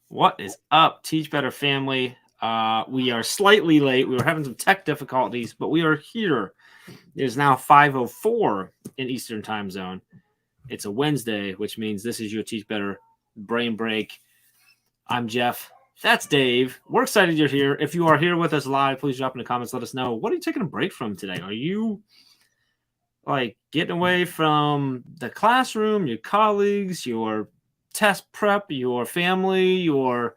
What is up, Teach Better family? We are slightly late. We were having some tech difficulties, but we are here. It is now 5:04 in Eastern Time Zone. It's a Wednesday, which means this is your Teach Better Brain Break. I'm Jeff. That's Dave. We're excited you're here. If you are here with us live, please drop in the comments. Let us know. What are you taking a break from today? Are you like getting away from the classroom, your colleagues, your test prep, your family, your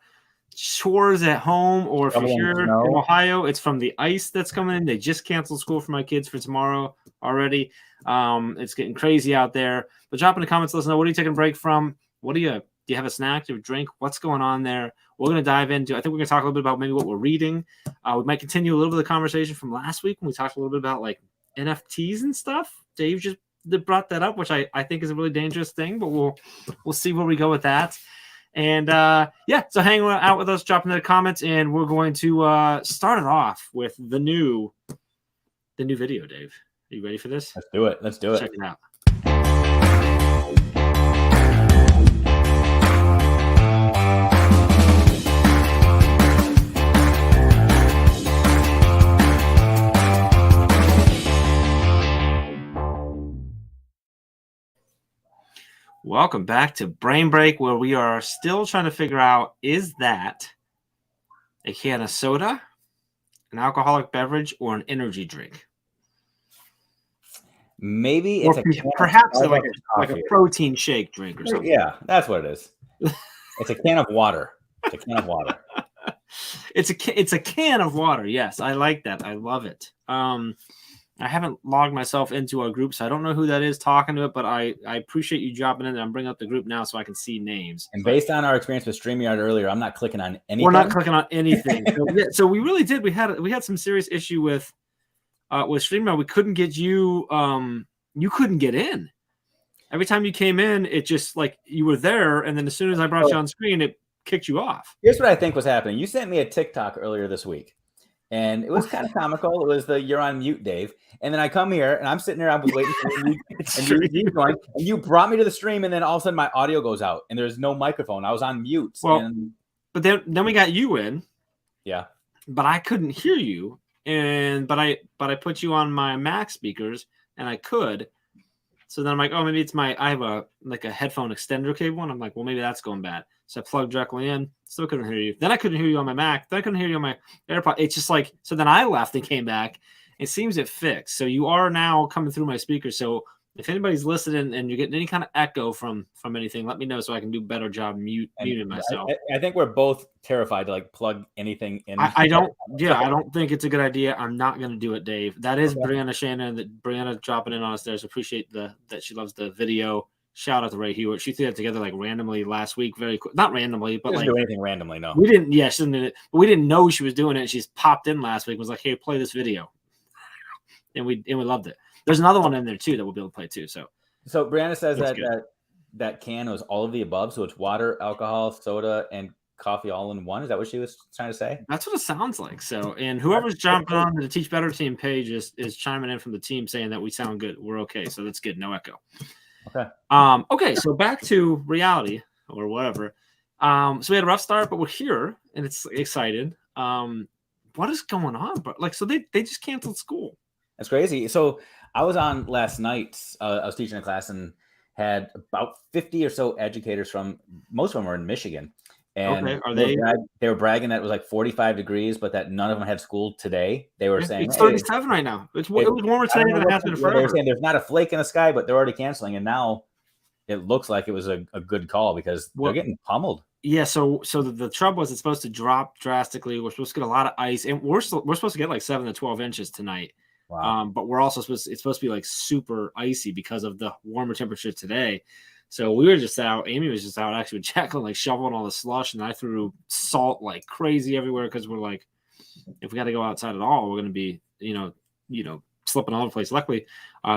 chores at home, or if you're here in Ohio, it's from the ice that's coming in. They just canceled school for my kids for tomorrow already. It's getting crazy out there. But drop in the comments, let us know, what are you taking a break from? Do you have a snack? Do you have a drink? What's going on there? We're going to dive into, I think we're going to talk a little bit about maybe what we're reading. We might continue a little bit of the conversation from last week when we talked a little bit about like NFTs and stuff. Dave just brought that up, which I think is a really dangerous thing, but we'll see where we go with that. And so hang out with us, drop in the comments, and we're going to start it off with the new video. Dave, are you ready for this? Let's do it. Check it out. Welcome back to Brain Break, where we are still trying to figure out, is that a can of soda, an alcoholic beverage, or an energy drink? Maybe it's perhaps like a protein shake drink or something. Yeah, that's what it is. It's a can of water. It's a can of water. Yes, I like that. I love it. I haven't logged myself into our group, so I don't know who that is talking to it, but I appreciate you dropping in. I'm bringing up the group now so I can see names. And based on our experience with StreamYard earlier, I'm not clicking on anything. We're not clicking on anything. So we really did. We had some serious issue with StreamYard. We couldn't get you. You couldn't get in. Every time you came in, it just like you were there, and then as soon as I brought you on screen, it kicked you off. Here's what I think was happening. You sent me a TikTok earlier this week. And it was kind of comical. It was the "you're on mute, Dave." And then I come here and I'm sitting there. I was waiting for you, and you brought me to the stream. And then all of a sudden, my audio goes out, and there's no microphone. I was on mute. But then we got you in. Yeah. But I couldn't hear you, but I put you on my Mac speakers, and I could. So then I'm like, oh, maybe it's I have a headphone extender cable, and I'm like, well, maybe that's going bad. So I plugged directly in, still couldn't hear you. Then I couldn't hear you on my Mac. Then I couldn't hear you on my AirPod. It's just like, so then I left and came back. It seems it fixed. So you are now coming through my speakers. So if anybody's listening and you're getting any kind of echo from anything, let me know so I can do a better job muting myself. I think we're both terrified to like plug anything in. I don't think it's a good idea. I'm not going to do it, Dave. That is okay. Brianna dropping in on us there. So appreciate that she loves the video. Shout out to Ray Hewitt. She threw that together like randomly last week. Very quick. Not randomly, but like do anything randomly. No, we didn't. Yeah, she didn't. But we didn't know she was doing it. She's popped in last week. And was like, "Hey, play this video," and we loved it. There's another one in there too that we'll be able to play too. So Brianna says that can was all of the above. So it's water, alcohol, soda, and coffee all in one. Is that what she was trying to say? That's what it sounds like. So, and whoever's jumping on the Teach Better team page is chiming in from the team saying that we sound good. We're okay. So that's good. No echo. Okay. Okay. So back to reality or whatever. So we had a rough start, but we're here and it's excited. What is going on? But like, so they just canceled school. That's crazy. So I was on last night. I was teaching a class and had about 50 or so educators from, most of them were in Michigan. And okay. They were bragging that it was like 45 degrees, but that none of them had school today. They were saying it's 37 right now. It was warmer today than it has been forever. They were saying there's not a flake in the sky, but they're already canceling. And now it looks like it was a good call because they're getting pummeled. Yeah. So the trouble was it's supposed to drop drastically. We're supposed to get a lot of ice, and we're supposed to get like 7 to 12 inches tonight. Wow. But we're also it's supposed to be like super icy because of the warmer temperature today. So we were just out. Amy was just out actually with Jacqueline, like shoveling all the slush, and I threw salt like crazy everywhere because we're like, if we got to go outside at all, we're going to be, slipping all over the place. Luckily,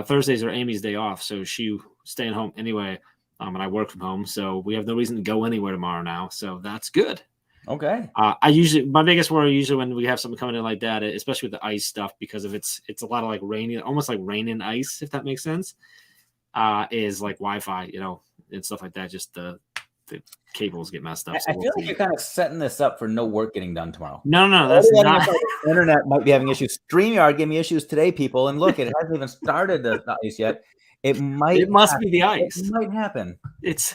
Thursdays are Amy's day off, so she staying home anyway, and I work from home, so we have no reason to go anywhere tomorrow now. So that's good. Okay. My biggest worry usually when we have something coming in like that, especially with the ice stuff, because of it's a lot of like rainy, almost like rain and ice, if that makes sense. Is like Wi-Fi, and stuff like that. Just the the cables get messed up. I feel like you're kind of setting this up for no work getting done tomorrow. No, that's not. The internet might be having issues. StreamYard gave me issues today, people. And look, it hasn't even started the ice yet. It must be the ice. It might happen. It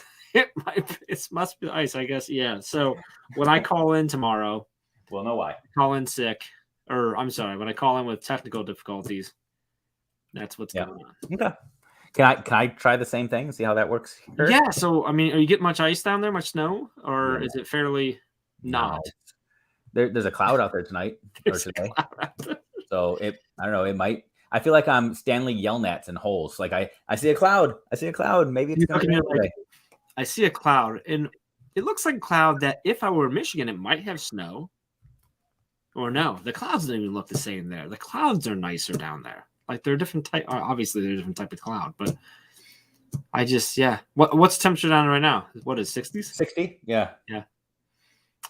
must be the ice, I guess. Yeah. So when I call in tomorrow, we'll know why. Call in sick, or I'm sorry, when I call in with technical difficulties, that's what's going on. Okay. Can I try the same thing and see how that works here? Yeah. So, I mean, are you getting much ice down there, much snow, or is it fairly not? No. There's a cloud out there tonight or today. So I don't know. It might. I feel like I'm Stanley Yelnats in holes. Like I see a cloud. Maybe it's going to like, I see a cloud, and it looks like a cloud that if I were in Michigan, it might have snow. Or no, the clouds don't even look the same there. The clouds are nicer down there. Like they're different type. Obviously, they're a different type of cloud, but I just What's the temperature down right now? What is 60s? 60. Yeah.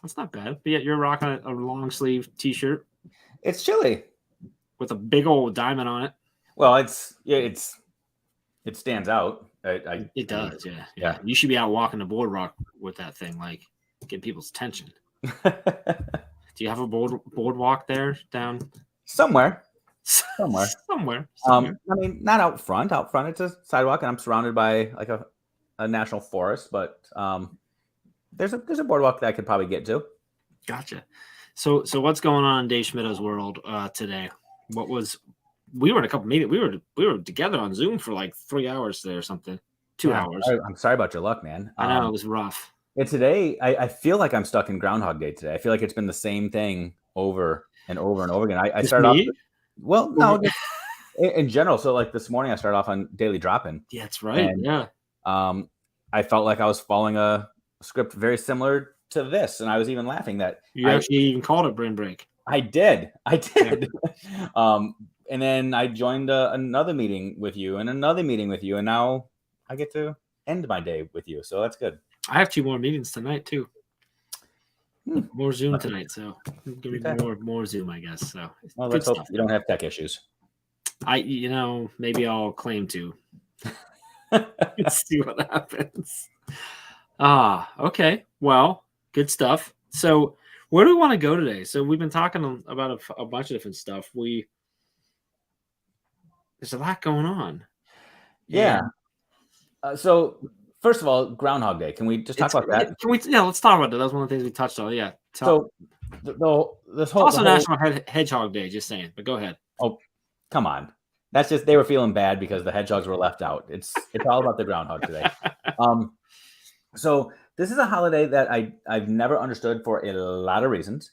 That's not bad. But yet you're rocking a long sleeve T-shirt. It's chilly with a big old diamond on it. Well, it stands out. It does. Yeah. You should be out walking the boardwalk with that thing, like getting people's attention. Do you have a boardwalk there down somewhere? I mean, not out front. Out front, it's a sidewalk, and I'm surrounded by like a national forest. But there's a boardwalk that I could probably get to. Gotcha. So what's going on in Dave Schmidt's world today? We were in a couple meetings. We were together on Zoom for like 3 hours today or something. 2 hours. I'm sorry about your luck, man. I know it was rough. And today, I feel like I'm stuck in Groundhog Day today. I feel like it's been the same thing over and over and over again. I started off. Well, no, in general. So like this morning, I started off on Daily Drop-In. Yeah, that's right. And, I felt like I was following a script very similar to this, and I was even laughing that you actually even called it Brain Break. I did. Yeah. And then I joined another meeting with you and another meeting with you, and now I get to end my day with you. So that's good. I have 2 more meetings tonight too. More Zoom tonight, so give me more Zoom, I guess. So let's hope you don't have tech issues. Maybe I'll claim to. Let's see what happens. Okay. Well, good stuff. So where do we want to go today? So we've been talking about a bunch of different stuff. There's a lot going on. Yeah. So first of all, Groundhog Day. Can we just talk about that? Let's talk about that. That was one of the things we touched on. Yeah. So this whole National Hedgehog Day. Just saying, but go ahead. Oh, come on. That's just they were feeling bad because the hedgehogs were left out. It's all about the groundhog today. So this is a holiday that I've never understood for a lot of reasons.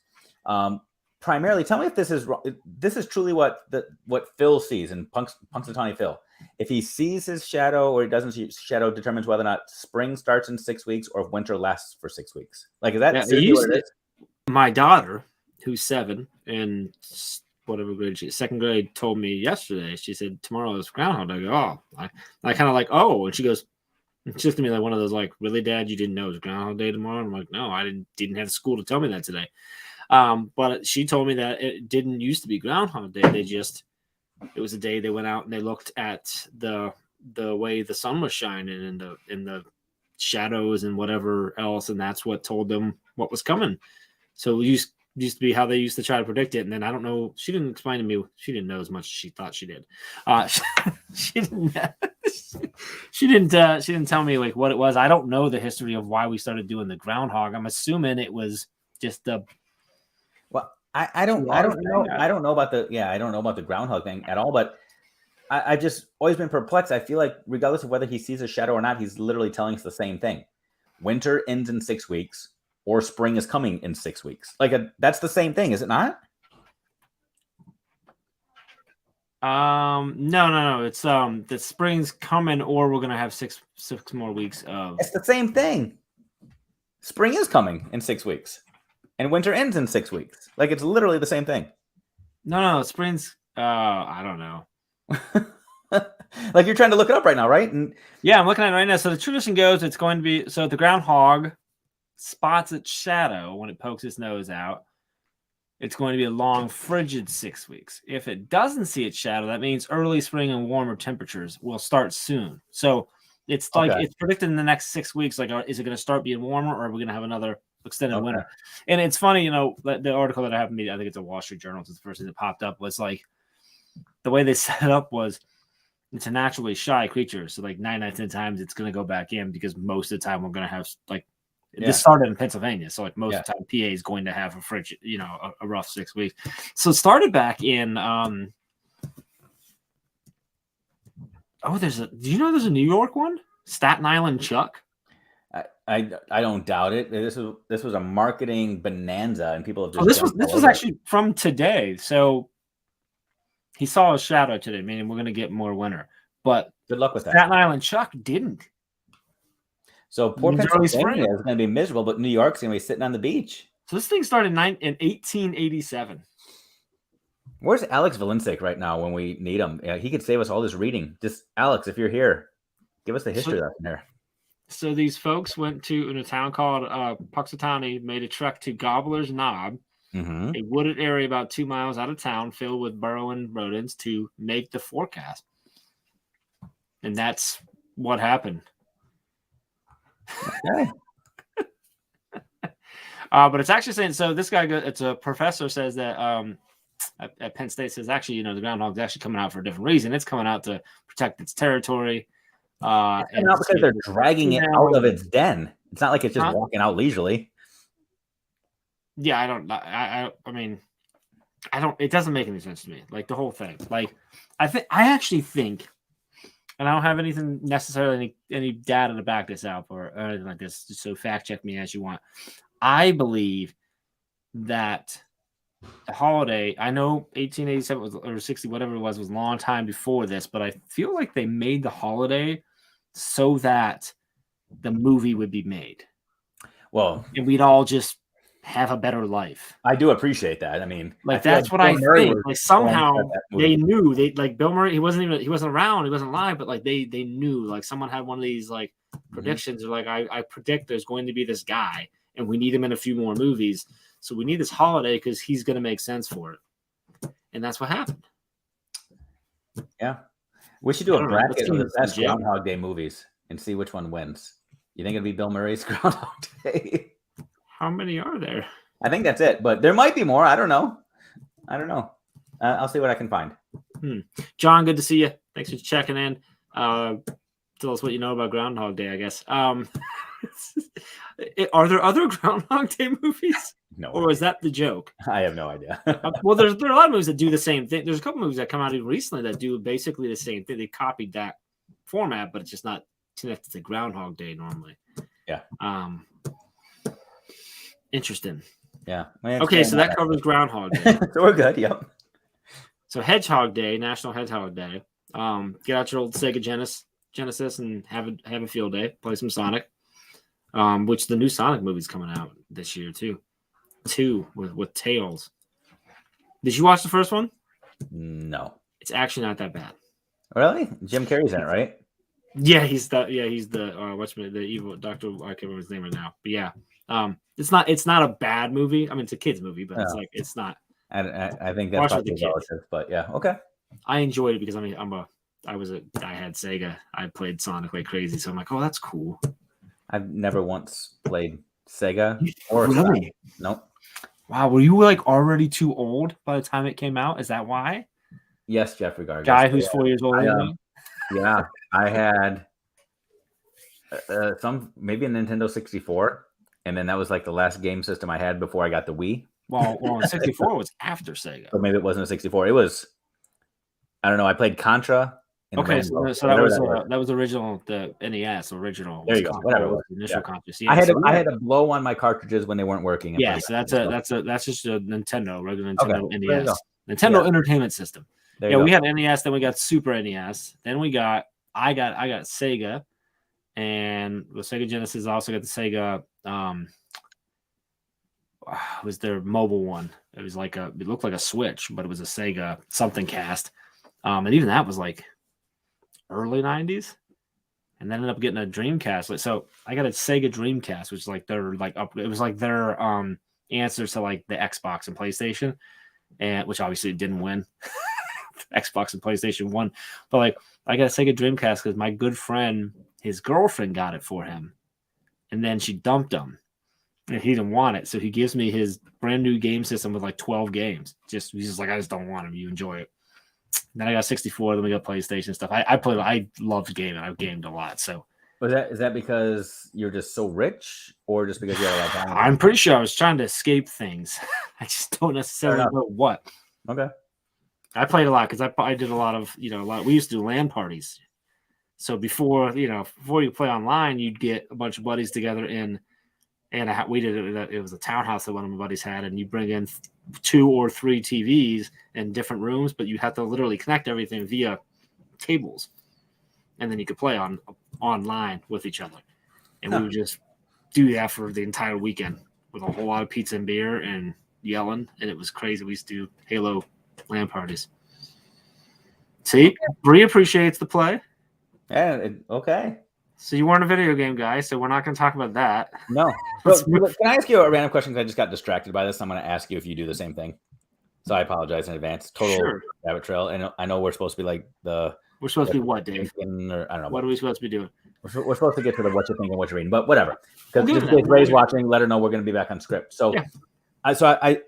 Primarily, tell me if this is truly what Phil sees in Punxsutawney Phil. If he sees his shadow or he doesn't see his shadow, determines whether or not spring starts in 6 weeks or if winter lasts for 6 weeks. Like, is that what it is? My daughter, who's 7 and whatever grade she is, 2nd grade, told me yesterday. She said tomorrow is Groundhog Day. I go, I kind of like, and she goes, it's just to me like one of those like, really, Dad, you didn't know it was Groundhog Day tomorrow? I'm like, no, I didn't have school to tell me that today. But she told me that it didn't used to be Groundhog Day. It was a day they went out and they looked at the way the sun was shining and the shadows and whatever else, and that's what told them what was coming. So it used to be how they used to try to predict it. And then I don't know. She didn't explain to me. She didn't know as much as she thought she did. She didn't. She didn't tell me like what it was. I don't know the history of why we started doing the groundhog. I'm assuming it was just the. Well, I don't know. I don't know about the groundhog thing at all. But I've just always been perplexed. I feel like regardless of whether he sees a shadow or not, he's literally telling us the same thing. Winter ends in 6 weeks. Or spring is coming in 6 weeks. That's the same thing, is it not? No. It's the spring's coming, or we're gonna have six more weeks of. It's the same thing. Spring is coming in 6 weeks, and winter ends in 6 weeks. Like it's literally the same thing. No. Spring's. I don't know. Like you're trying to look it up right now, right? And yeah, I'm looking at it right now. So the tradition goes, it's going to be the groundhog spots its shadow when it pokes its nose out. It's going to be a long, frigid 6 weeks. If it doesn't see its shadow, that means early spring and warmer temperatures will start soon. So It's like it's predicted in the next 6 weeks. Like, is it going to start being warmer, or are we going to have another extended winter? And it's funny, the article that I have, I think it's a Wall Street Journal. It's the first thing that popped up, was like the way they set it up was it's a naturally shy creature. So like 9 out of 10 times it's going to go back in, because most of the time we're going to have like this started in Pennsylvania. So like most of the time PA is going to have a frigid, a rough 6 weeks. So it started back in, do you know there's a New York one? Staten Island Chuck? I don't doubt it. This was a marketing bonanza, and people have just. This was actually from today. So he saw a shadow today, meaning we're going to get more winter. But good luck with that. Staten Island Chuck didn't. So poor Pennsylvania is going to be miserable, but New York's going to be sitting on the beach. So this thing started in 1887. Where's Alex Valinsek right now when we need him? He could save us all this reading. Just Alex, if you're here, give us the history lesson there. So these folks went in a town called Puxatawny, made a trek to Gobbler's Knob, a wooded area about 2 miles out of town, filled with burrowing rodents, to make the forecast. And that's what happened. Okay. But it's actually saying, so this guy, it's a professor, says that at Penn State, says actually, the groundhog's actually coming out for a different reason. It's coming out to protect its territory. And not because they're dragging it out of its den. It's not like it's just walking out leisurely. Yeah, I mean, it doesn't make any sense to me. Like the whole thing. Like, I actually think, and I don't have anything necessarily, any data to back this out or anything like this, so fact check me as you want. I believe that the holiday, I know 1887 was, or 60, whatever it was a long time before this, but I feel like they made the holiday so that the movie would be made. Well, and we'd all just have a better life. I do appreciate that. I mean, like that's what I think. Like somehow they knew like Bill Murray, he wasn't around, he wasn't live, but like they knew, like someone had one of these like predictions, or like I predict there's going to be this guy and we need him in a few more movies. So we need this holiday because he's going to make sense for it. And that's what happened. Yeah. We should do a bracket of the best Groundhog Day movies and see which one wins. You think it'd be Bill Murray's Groundhog Day? How many are there? I think that's it, but there might be more. I don't know. I'll see what I can find. John, good to see you. Thanks for checking in. Tell us what you know about Groundhog Day, I guess. Are there other Groundhog Day movies? No. Or is that the joke? I have no idea. Well, there are a lot of movies that do the same thing. There's a couple movies that come out even recently that do basically the same thing. They copied that format, but it's just not connected to Groundhog Day normally. Yeah. Interesting. Yeah. Okay, so that covers Groundhog Day. So we're good. Yep. So Hedgehog Day, National Hedgehog Day. Get out your old Sega Genesis and have a field day. Play some Sonic. Which the new Sonic movie's coming out this year too. 2 with Tails. Did you watch the first one? No. It's actually not that bad. Really? Jim Carrey's in it, right? Yeah, he's the the evil doctor. I can't remember his name right now. But yeah, it's not a bad movie. I mean, it's a kid's movie, but it's not. I think that's probably relative, but yeah, okay. I enjoyed it because I had Sega. I played Sonic like crazy, so I'm like, oh, that's cool. I've never once played Sega or really? Nope. Wow, were you like already too old by the time it came out? Is that why? Yes, Jeffrey Gargas. Guy who's 4 years old. Yeah, I had maybe a Nintendo 64, and then that was like the last game system I had before I got the Wii. Well, 64 was after Sega. So maybe it wasn't a 64. It was. I don't know. I played Contra. Okay, so that was original, the NES original. There you go. Whatever it was. Initial Contra. Yeah, I had to blow on my cartridges when they weren't working. Yeah, so that's just a Nintendo, regular Nintendo NES. Nintendo Entertainment System. We had NES, then we got Super NES, then I got Sega, and the Sega Genesis also got the Sega. It was their mobile one. It was like it looked like a Switch, but it was a Sega something cast, and even that was like early 90s, and then ended up getting a Dreamcast. So I got a Sega Dreamcast, which is like their it was like their answers to like the Xbox and PlayStation, and which obviously didn't win. Xbox and PlayStation won, but like I got a Sega Dreamcast because my good friend his girlfriend got it for him, and then she dumped him, and he didn't want it. So he gives me his brand new game system with like 12 games. He's just like, I just don't want them. You enjoy it. Then I got 64. Then we got PlayStation stuff. I loved gaming. I've gamed a lot. So is that because you're just so rich, or just because you have a lot of time? I'm pretty sure I was trying to escape things. I just don't necessarily know what. Okay. I played a lot because I did a lot of we used to do LAN parties. So before you play online, you'd get a bunch of buddies together and we did it. It was a townhouse that one of my buddies had, and you bring in 2 or 3 TVs in different rooms, but you have to literally connect everything via cables, and then you could play online with each other. And we would just do that for the entire weekend with a whole lot of pizza and beer and yelling, and it was crazy. We used to do Halo LAN parties. See, Bree appreciates the play. Yeah. Okay. So you weren't a video game guy, so we're not going to talk about that. No. But can I ask you a random question? Because I just got distracted by this. I'm going to ask you if you do the same thing. So I apologize in advance. Total rabbit trail. And I know we're supposed to be like We're supposed to be what, Dave? Or, I don't know. What are we supposed to be doing? We're supposed to get to the what you're thinking, what you're reading, but whatever. Because if Ray's watching, let her know we're going to be back on script. So I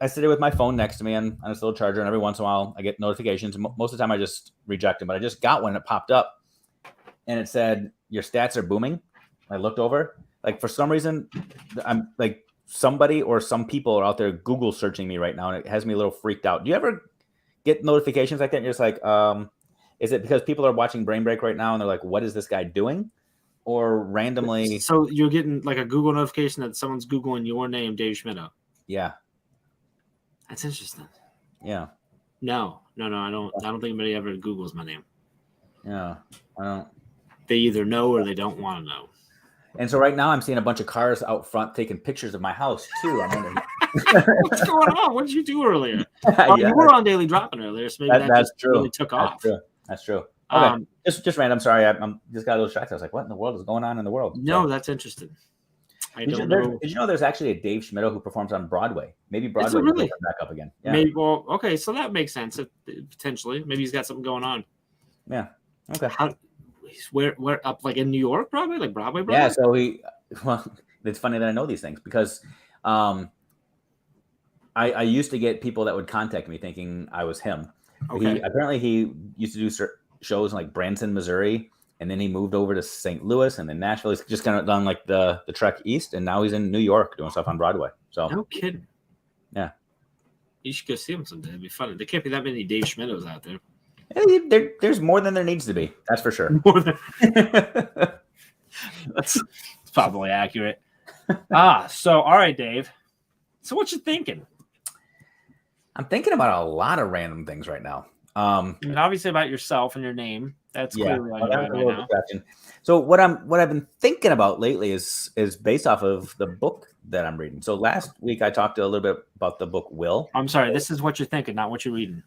sit here with my phone next to me on this little charger, and every once in a while I get notifications. Most of the time I just reject them, but I just got one that popped up, and it said, your stats are booming. I looked over. Like, for some reason, I'm like, somebody or some people are out there Google searching me right now, and it has me a little freaked out. Do you ever get notifications like that? And you're just like, is it because people are watching Brain Break right now and they're like, what is this guy doing? Or randomly. So you're getting like a Google notification that someone's Googling your name, Dave Schmitto. Yeah. That's interesting. Yeah. No, I don't think anybody ever Googles my name. Yeah. I don't. They either know or they don't want to know. And so right now I'm seeing a bunch of cars out front taking pictures of my house too. I'm wondering. What's going on? What did you do earlier? You were on Daily Dropping earlier, so maybe that's just true. Really took off. That's true. Okay. Just random. Sorry, I'm just got a little distracted. I was like, what in the world is going on in the world? No, that's interesting. I don't know. Did you know there's actually a Dave Schmitto who performs on Broadway? Maybe Broadway will come back up again. Yeah. Maybe. Well, okay, so that makes sense. Potentially, maybe he's got something going on. Yeah. Okay. Where up, like in New York, Broadway, like Broadway? Yeah. So it's funny that I know these things because I used to get people that would contact me thinking I was him. Okay. Apparently he used to do shows in like Branson, Missouri, and then he moved over to St. Louis and then Nashville. He's just kind of done like the trek east, and now he's in New York doing stuff on Broadway. So no kidding. Yeah. You should go see him someday. It'd be fun. There can't be that many Dave Schmittos out there. There's more than there needs to be. That's for sure. That's probably accurate. So all right, Dave. So what you thinking? I'm thinking about a lot of random things right now. Obviously about yourself and your name. That's clearly on your mind right now. So what I've been thinking about lately is based off of the book that I'm reading. So last week I talked a little bit about the book Will. I'm sorry, this is what you're thinking, not what you're reading.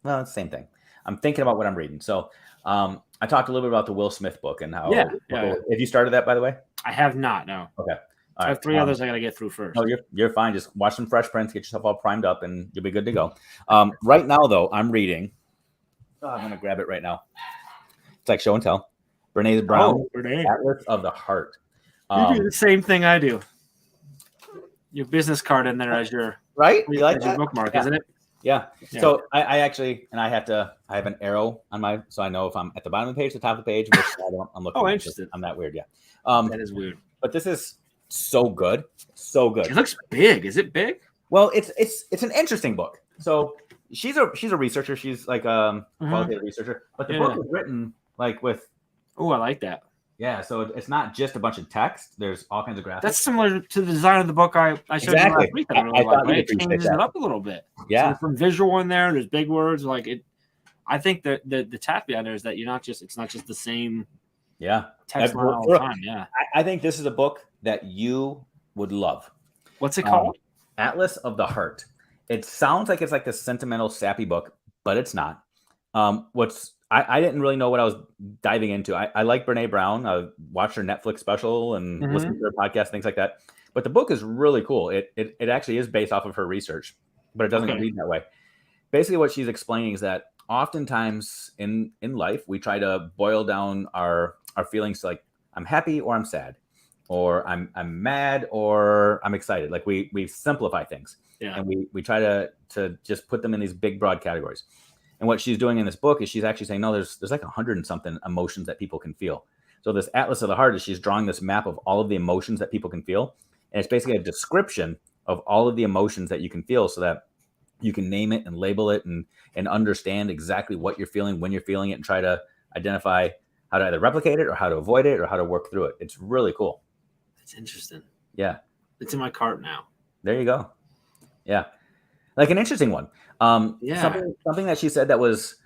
Well, it's the same thing. I'm thinking about what I'm reading. So I talked a little bit about the Will Smith book and how. Yeah. Have you started that, by the way? I have not. No. Okay. I have 3 others I got to get through first. No, you're fine. Just watch some Fresh Prince, get yourself all primed up, and you'll be good to go. Right now, though, I'm reading. I'm going to grab it right now. It's like show and tell. Brene Brown, Atlas of the Heart. You do the same thing I do. Your business card in there as your right. You like your bookmark, isn't it? Yeah. So I actually, and I have an arrow on so I know if I'm at the bottom of the page, the top of the page, which I'm looking. Oh, interesting. I'm that weird. Yeah. That is weird. But this is so good. So good. It looks big. Is it big? Well, it's an interesting book. So she's a researcher. She's like a qualitative researcher. But the book is written like with. Oh, I like that. Yeah, so it's not just a bunch of text. There's all kinds of graphics. That's similar to the design of the book I showed you last week. I really like. It changes it up a little bit. Yeah, so from visual in there. There's big words like it. I think that the tap behind there is that it's not just the same. Yeah, text line all the time. Yeah, I think this is a book that you would love. What's it called? Atlas of the Heart. It sounds like it's like this sentimental, sappy book, but it's not. I didn't really know what I was diving into. I like Brene Brown. I watched her Netflix special and listened to her podcast, things like that. But the book is really cool. It actually is based off of her research, but it doesn't read that way. Basically, what she's explaining is that oftentimes in life, we try to boil down our feelings to like I'm happy or I'm sad, or I'm mad or I'm excited. Like we simplify things, and we try to just put them in these big broad categories. And what she's doing in this book is she's actually saying, no, there's like 100 and something emotions that people can feel. So this Atlas of the Heart is she's drawing this map of all of the emotions that people can feel. And it's basically a description of all of the emotions that you can feel so that you can name it and label it and understand exactly what you're feeling, when you're feeling it, and try to identify how to either replicate it or how to avoid it or how to work through it. It's really cool. That's interesting. Yeah. It's in my cart now. There you go. Yeah. Like an interesting one. Something that she said that was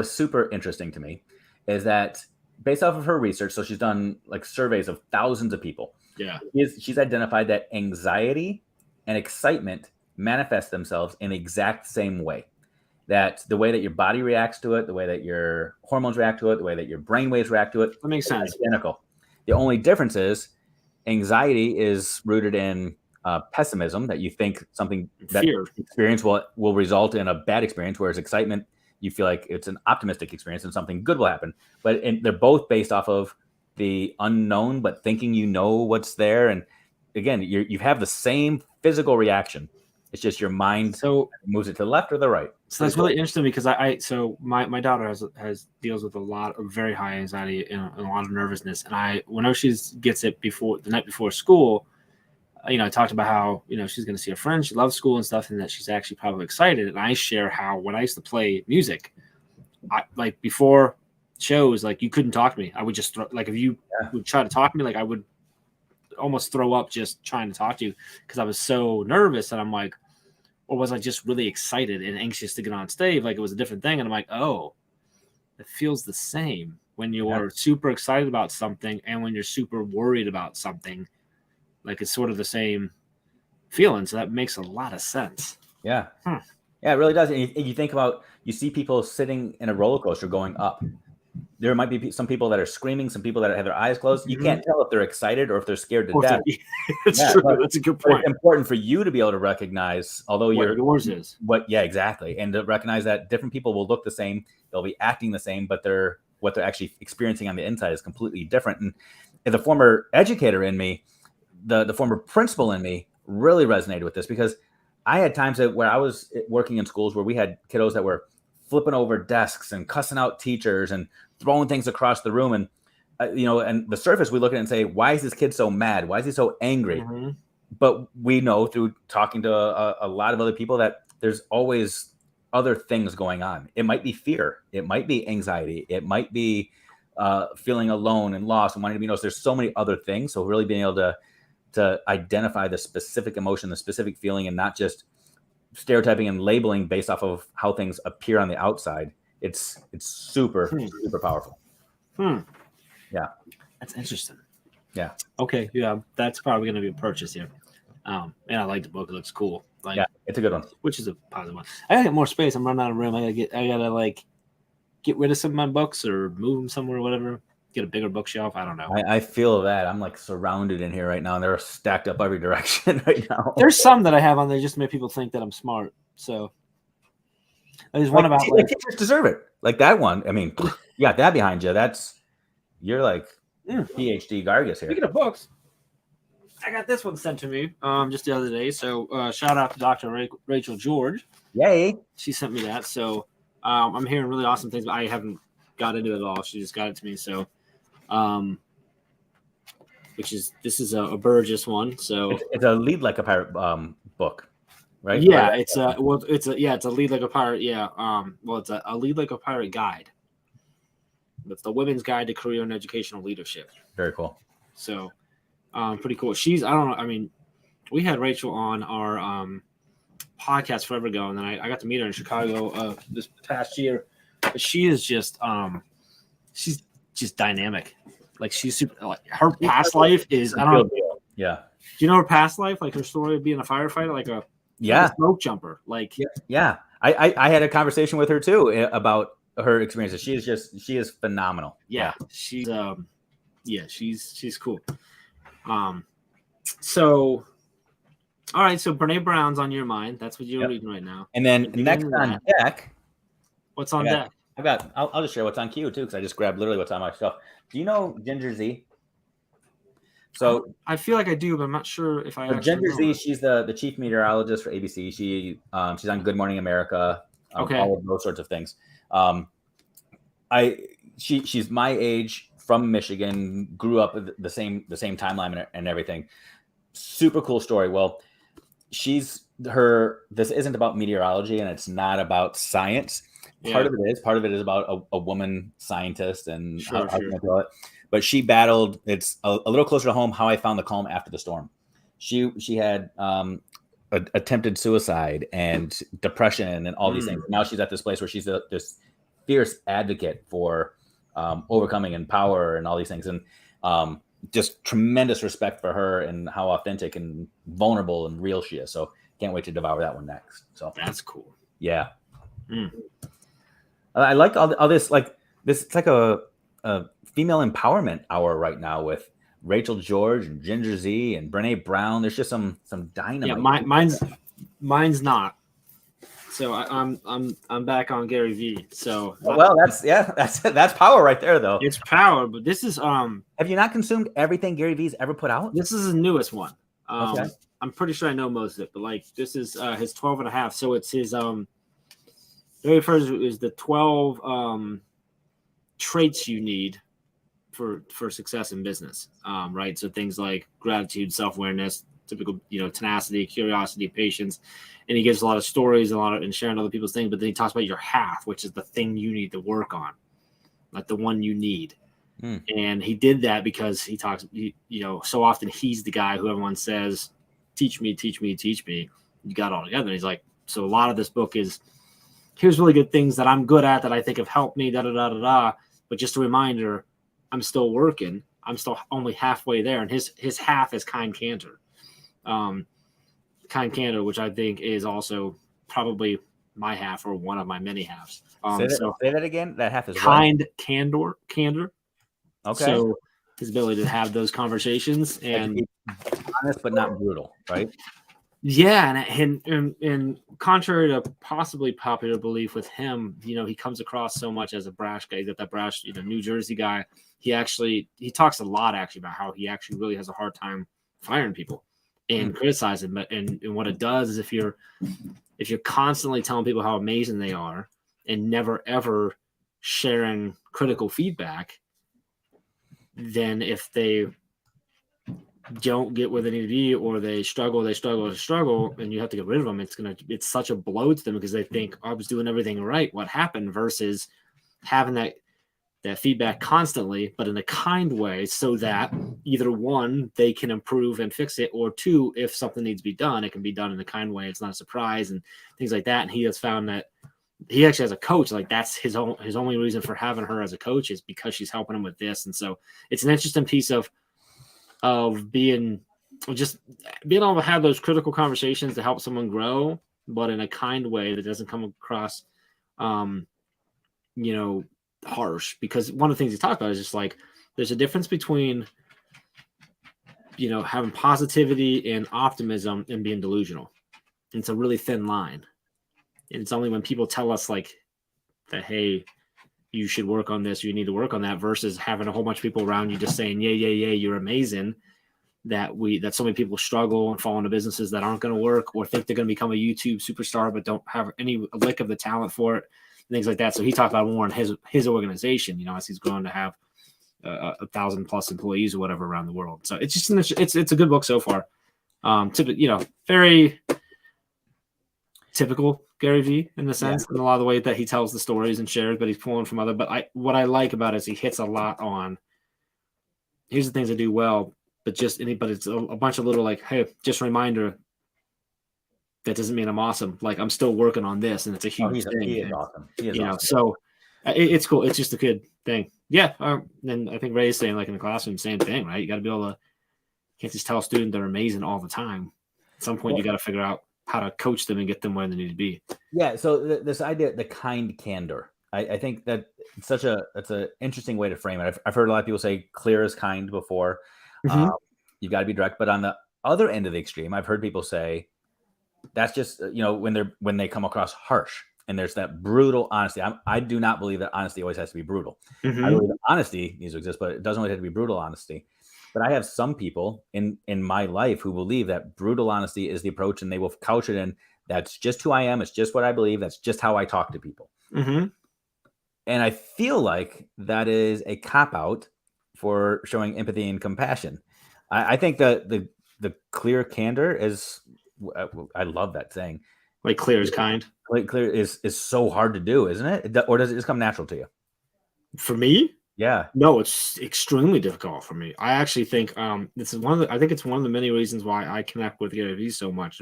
super interesting to me is that based off of her research, so she's done like surveys of thousands of people. Yeah. She's identified that anxiety and excitement manifest themselves in the exact same way. That the way that your body reacts to it, the way that your hormones react to it, the way that your brain waves react to it, that makes sense. Identical. The only difference is anxiety is rooted in pessimism, that you think something that experience will result in a bad experience, whereas excitement, you feel like it's an optimistic experience and something good will happen. But they're both based off of the unknown, but thinking you know what's there. And again, you have the same physical reaction. It's just your mind moves it to the left or the right. So that's really interesting because my daughter deals with a lot of very high anxiety and a lot of nervousness. And whenever she gets it the night before school, I talked about how, she's going to see her friends. She loves school and stuff, and that she's actually probably excited. And I share how when I used to play music, like before shows, like you couldn't talk to me. I would just if you would try to talk to me, like I would almost throw up just trying to talk to you because I was so nervous. And I'm like, or was I just really excited and anxious to get on stage? Like it was a different thing. And I'm like, oh, it feels the same when you're super excited about something and when you're super worried about something. Like it's sort of the same feeling. So that makes a lot of sense. Yeah. Yeah, it really does. And you think about, you see people sitting in a roller coaster going up. There might be some people that are screaming, some people that have their eyes closed. You can't tell if they're excited or if they're scared to death. It's true. That's a good point. It's important for you to be able to recognize, although yours is. Exactly. And to recognize that different people will look the same, they'll be acting the same, but what they're actually experiencing on the inside is completely different. And the former educator in me, the former principal in me really resonated with this, because I had times where I was working in schools where we had kiddos that were flipping over desks and cussing out teachers and throwing things across the room. And, and the surface, we look at it and say, why is this kid so mad? Why is he so angry? Mm-hmm. But we know through talking to a lot of other people that there's always other things going on. It might be fear. It might be anxiety. It might be feeling alone and lost and wanting to be noticed. There's so many other things. So really being able to identify the specific emotion, the specific feeling, and not just stereotyping and labeling based off of how things appear on the outside. It's super powerful. Yeah, that's interesting. Yeah. Okay. Yeah, that's probably going to be a purchase here. And I like the book. It looks cool. Yeah, it's a good one. Which is a positive one. I gotta get more space. I'm running out of room. I gotta get rid of some of my books or move them somewhere or whatever. Get a bigger bookshelf. I don't know. I feel that. I'm like surrounded in here right now, and they're stacked up every direction right now. There's some that I have on there just to make people think that I'm smart. So there's one about teachers deserve it. Like that one. I mean, you got that behind you. You're like PhD Gargus here. Speaking of books, I got this one sent to me just the other day. So shout out to Dr. Rachel George. Yay. She sent me that. So I'm hearing really awesome things, but I haven't got into it at all. She just got it to me. So this is a Burgess one. So it's a Lead Like a Pirate book, right? Yeah, it's a Lead Like a Pirate. Yeah. It's a Lead Like a Pirate guide. It's the Women's Guide to Career and Educational Leadership. Very cool. So pretty cool. I don't know. I mean, we had Rachel on our podcast forever ago, and then I got to meet her in Chicago this past year. But she is just she's just dynamic. Like she's super. Like her past life is I don't know. Yeah. Do you know her past life? Like her story of being a firefighter, like a smoke jumper. Like yeah. I had a conversation with her too about her experiences. She is phenomenal. Yeah. She's she's cool. So all right, so Brene Brown's on your mind. That's what you're reading right now. And then next on deck. What's on deck? I'll just share what's on queue too, because I just grabbed literally what's on my shelf. Do you know Ginger Z? So I feel like I do, but I'm not sure if I actually Ginger know Z, her. she's the chief meteorologist for ABC. She's on Good Morning America, Okay. all of those sorts of things. Um, she's my age, from Michigan, grew up with the same timeline and everything. Super cool story. Well, this isn't about meteorology and it's not about science. Part of it is about a woman scientist and how can I call it. But she battled, it's a little closer to home, how I found the calm after the storm. She had attempted suicide and depression and all these things. Now she's at this place where she's this fierce advocate for overcoming and power and all these things. And just tremendous respect for her and how authentic and vulnerable and real she is. So can't wait to devour that one next. So that's cool. Yeah. I like all this, like this. It's like a female empowerment hour right now with Rachel George and Ginger Z and Brene Brown. There's just some dynamite. Yeah, mine's not. So I'm back on Gary V. So that's power right there, though. It's power, but this is Have you not consumed everything Gary V's ever put out? This is his newest one. Okay. I'm pretty sure I know most of it, but like this is his 12 and a half. So it's his very first is the 12 traits you need for success in business. Right. So things like gratitude, self-awareness, typical, tenacity, curiosity, patience. And he gives a lot of stories and sharing other people's things, but then he talks about your half, which is the thing you need to work on, like the one you need. And he did that because he talks, so often he's the guy who everyone says, teach me, teach me, teach me. You got it all together. And he's like, so a lot of this book is, here's really good things that I'm good at that I think have helped me, But just a reminder, I'm still working. I'm still only halfway there. And his half is kind candor. Kind candor, which I think is also probably my half or one of my many halves. Say that again. That half is kind candor. Okay. So his ability to have those conversations and honest but not brutal, right? Yeah, and contrary to possibly popular belief with him, he comes across so much as a brash guy. He's got that brash, New Jersey guy. He talks a lot actually about how he actually really has a hard time firing people and criticizing. But and what it does is if you're constantly telling people how amazing they are and never ever sharing critical feedback, then if they don't get where they need to be or they struggle, and you have to get rid of them, it's such a blow to them because they think, I was doing everything right. What happened? Versus having that feedback constantly, but in a kind way, so that either one, they can improve and fix it, or two, if something needs to be done, it can be done in a kind way. It's not a surprise and things like that. And he has found that he actually has a coach, like that's his only reason for having her as a coach is because she's helping him with this. And so it's an interesting piece of being able to have those critical conversations to help someone grow, but in a kind way that doesn't come across, harsh. Because one of the things he talked about is just like, there's a difference between, having positivity and optimism and being delusional. And it's a really thin line. And it's only when people tell us like that, hey, you should work on this, you need to work on that, versus having a whole bunch of people around you just saying, yeah, you're amazing, that so many people struggle and fall into businesses that aren't going to work or think they're going to become a YouTube superstar but don't have any lick of the talent for it, and things like that. So he talked about more in his organization, as he's grown to have 1,000+ employees or whatever around the world. So it's just it's a good book so far. Very typical Gary Vee in the sense, in a lot of the way that he tells the stories and shares, but he's pulling from other. But what I like about it is he hits a lot on, here's the things I do well, but it's a bunch of little like, hey, just a reminder, that doesn't mean I'm awesome. Like I'm still working on this, and it's a huge thing. He is awesome. He is awesome. So it's cool. It's just a good thing. Yeah. And I think Ray's saying like in the classroom, same thing, right? You got to be able to, can't just tell a student they're amazing all the time. At some point, you got to figure out how to coach them and get them where they need to be. Yeah. So this idea, the kind candor, I think that that's an interesting way to frame it. I've heard a lot of people say clear is kind before. You've got to be direct, but on the other end of the extreme, I've heard people say that's just, when they come across harsh and there's that brutal honesty. I do not believe that honesty always has to be brutal. I believe that honesty needs to exist, but it doesn't always have to be brutal honesty. But I have some people in my life who believe that brutal honesty is the approach, and they will couch it in, that's just who I am. It's just what I believe. That's just how I talk to people. Mm-hmm. And I feel like that is a cop out for showing empathy and compassion. I think that the clear candor is, I love that saying. Like clear is kind. Clear is so hard to do, isn't it? Or does it just come natural to you? For me? Yeah. No, it's extremely difficult for me. I actually think this is I think it's one of the many reasons why I connect with Gary Vee so much,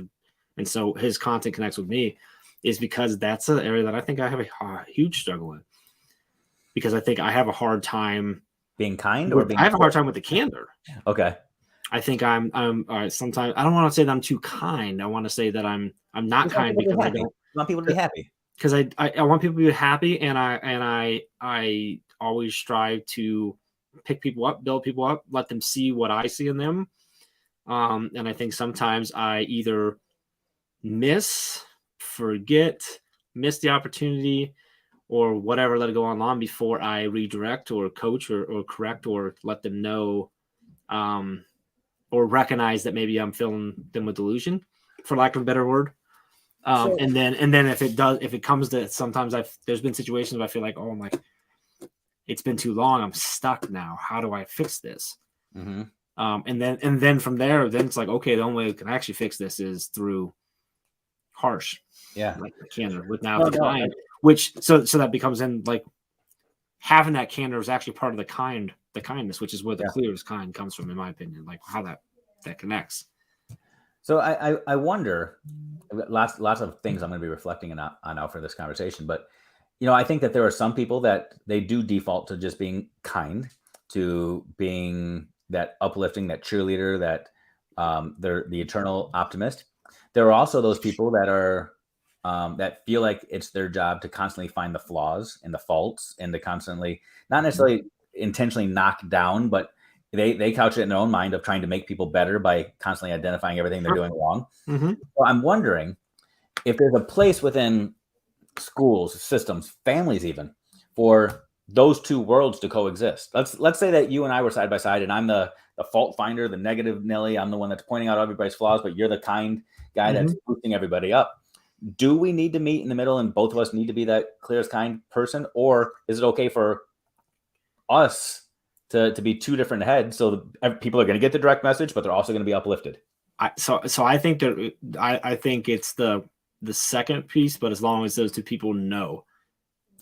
and so his content connects with me, is because that's an area that I think I have a huge struggle in. Because I think I have a hard time being kind, I have a hard time with the candor. Okay. I think I'm sometimes, I don't want to say that I'm too kind. I want to say that I'm not kind because I don't want people to be happy. Because I want people to be happy, and I always strive to pick people up, build people up, let them see what I see in them. And I think sometimes I either miss the opportunity, or whatever, let it go on long before I redirect or coach or correct or let them know, or recognize that maybe I'm filling them with delusion, for lack of a better word. And then if it comes to, sometimes there's been situations where I feel like, oh, it's been too long. I'm stuck now. How do I fix this? Mm-hmm. And then from there, then it's like, okay, the only way we can actually fix this is through harsh. Yeah. Like the candor with now the kind, which so that becomes in like having that candor is actually part of the kindness, which is where the clearest kind comes from, in my opinion, like how that connects. So I wonder, lots of things I'm going to be reflecting on now for this conversation, but I think that there are some people that they do default to just being kind, to being that uplifting, that cheerleader, that they're the eternal optimist. There are also those people that are that feel like it's their job to constantly find the flaws and the faults, and to constantly, not necessarily intentionally knock down, but they couch it in their own mind of trying to make people better by constantly identifying everything they're doing wrong. Mm-hmm. So I'm wondering if there's a place within schools, systems, families, even, for those two worlds to coexist. Let's say that you and I were side by side, and I'm the fault finder, the negative Nelly. I'm the one that's pointing out everybody's flaws, but you're the kind guy that's boosting everybody up. Do we need to meet in the middle, and both of us need to be that clearest kind person, or is it okay for us to be two different heads, so people are going to get the direct message, but they're also going to be uplifted? So I think that I think it's the second piece, but as long as those two people know,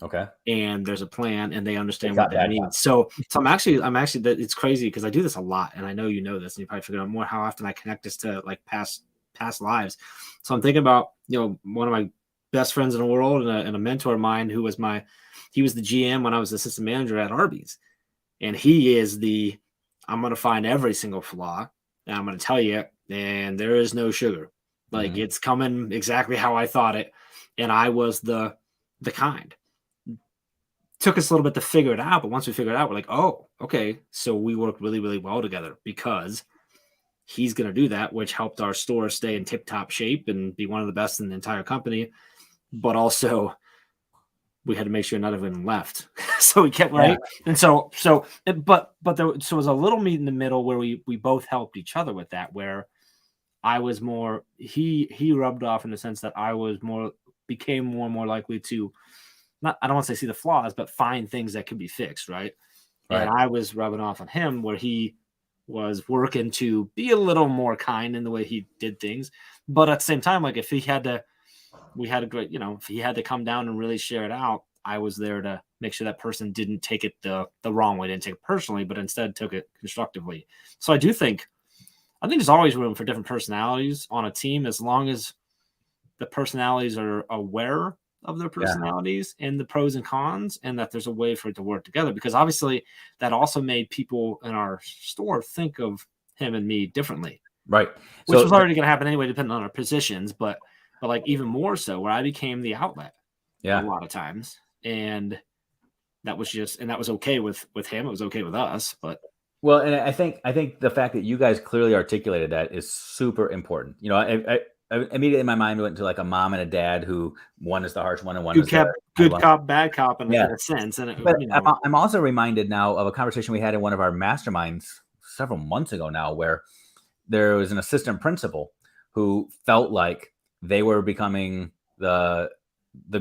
okay, and there's a plan, and they understand what that means. So I'm actually that it's crazy because I do this a lot, and I know you know this, and you probably figured out more how often I connect this to like past lives. So I'm thinking about one of my best friends in the world and a mentor of mine who was he was the GM when I was assistant manager at Arby's, and he is I'm going to find every single flaw, and I'm going to tell you, and there is no sugar. Like it's coming exactly how I thought it. And I was the kind. Took us a little bit to figure it out, but once we figured it out, we're like, oh, okay. So we work really, really well together because he's going to do that, which helped our store stay in tip-top shape and be one of the best in the entire company. But also we had to make sure none of them left. So we kept right. And but there was a little meet in the middle where we both helped each other with that, where I was more, he rubbed off in the sense that I was became more and more likely to I don't want to say see the flaws, but find things that could be fixed. Right. And I was rubbing off on him where he was working to be a little more kind in the way he did things. But at the same time, like if he had to, if he had to come down and really share it out, I was there to make sure that person didn't take it the wrong way, didn't take it personally, but instead took it constructively. So I think there's always room for different personalities on a team, as long as the personalities are aware of their personalities and the pros and cons, and that there's a way for it to work together. Because obviously that also made people in our store think of him and me differently. Right. Which was already going to happen anyway, depending on our positions, but like even more so where I became the outlet a lot of times. And that was okay with him. It was okay with us, but. Well, and I think the fact that you guys clearly articulated that is super important. I immediately in my mind went to like a mom and a dad who one is the harsh one and one is the good cop, bad cop in a sense. And I'm also reminded now of a conversation we had in one of our masterminds several months ago now, where there was an assistant principal who felt like they were becoming the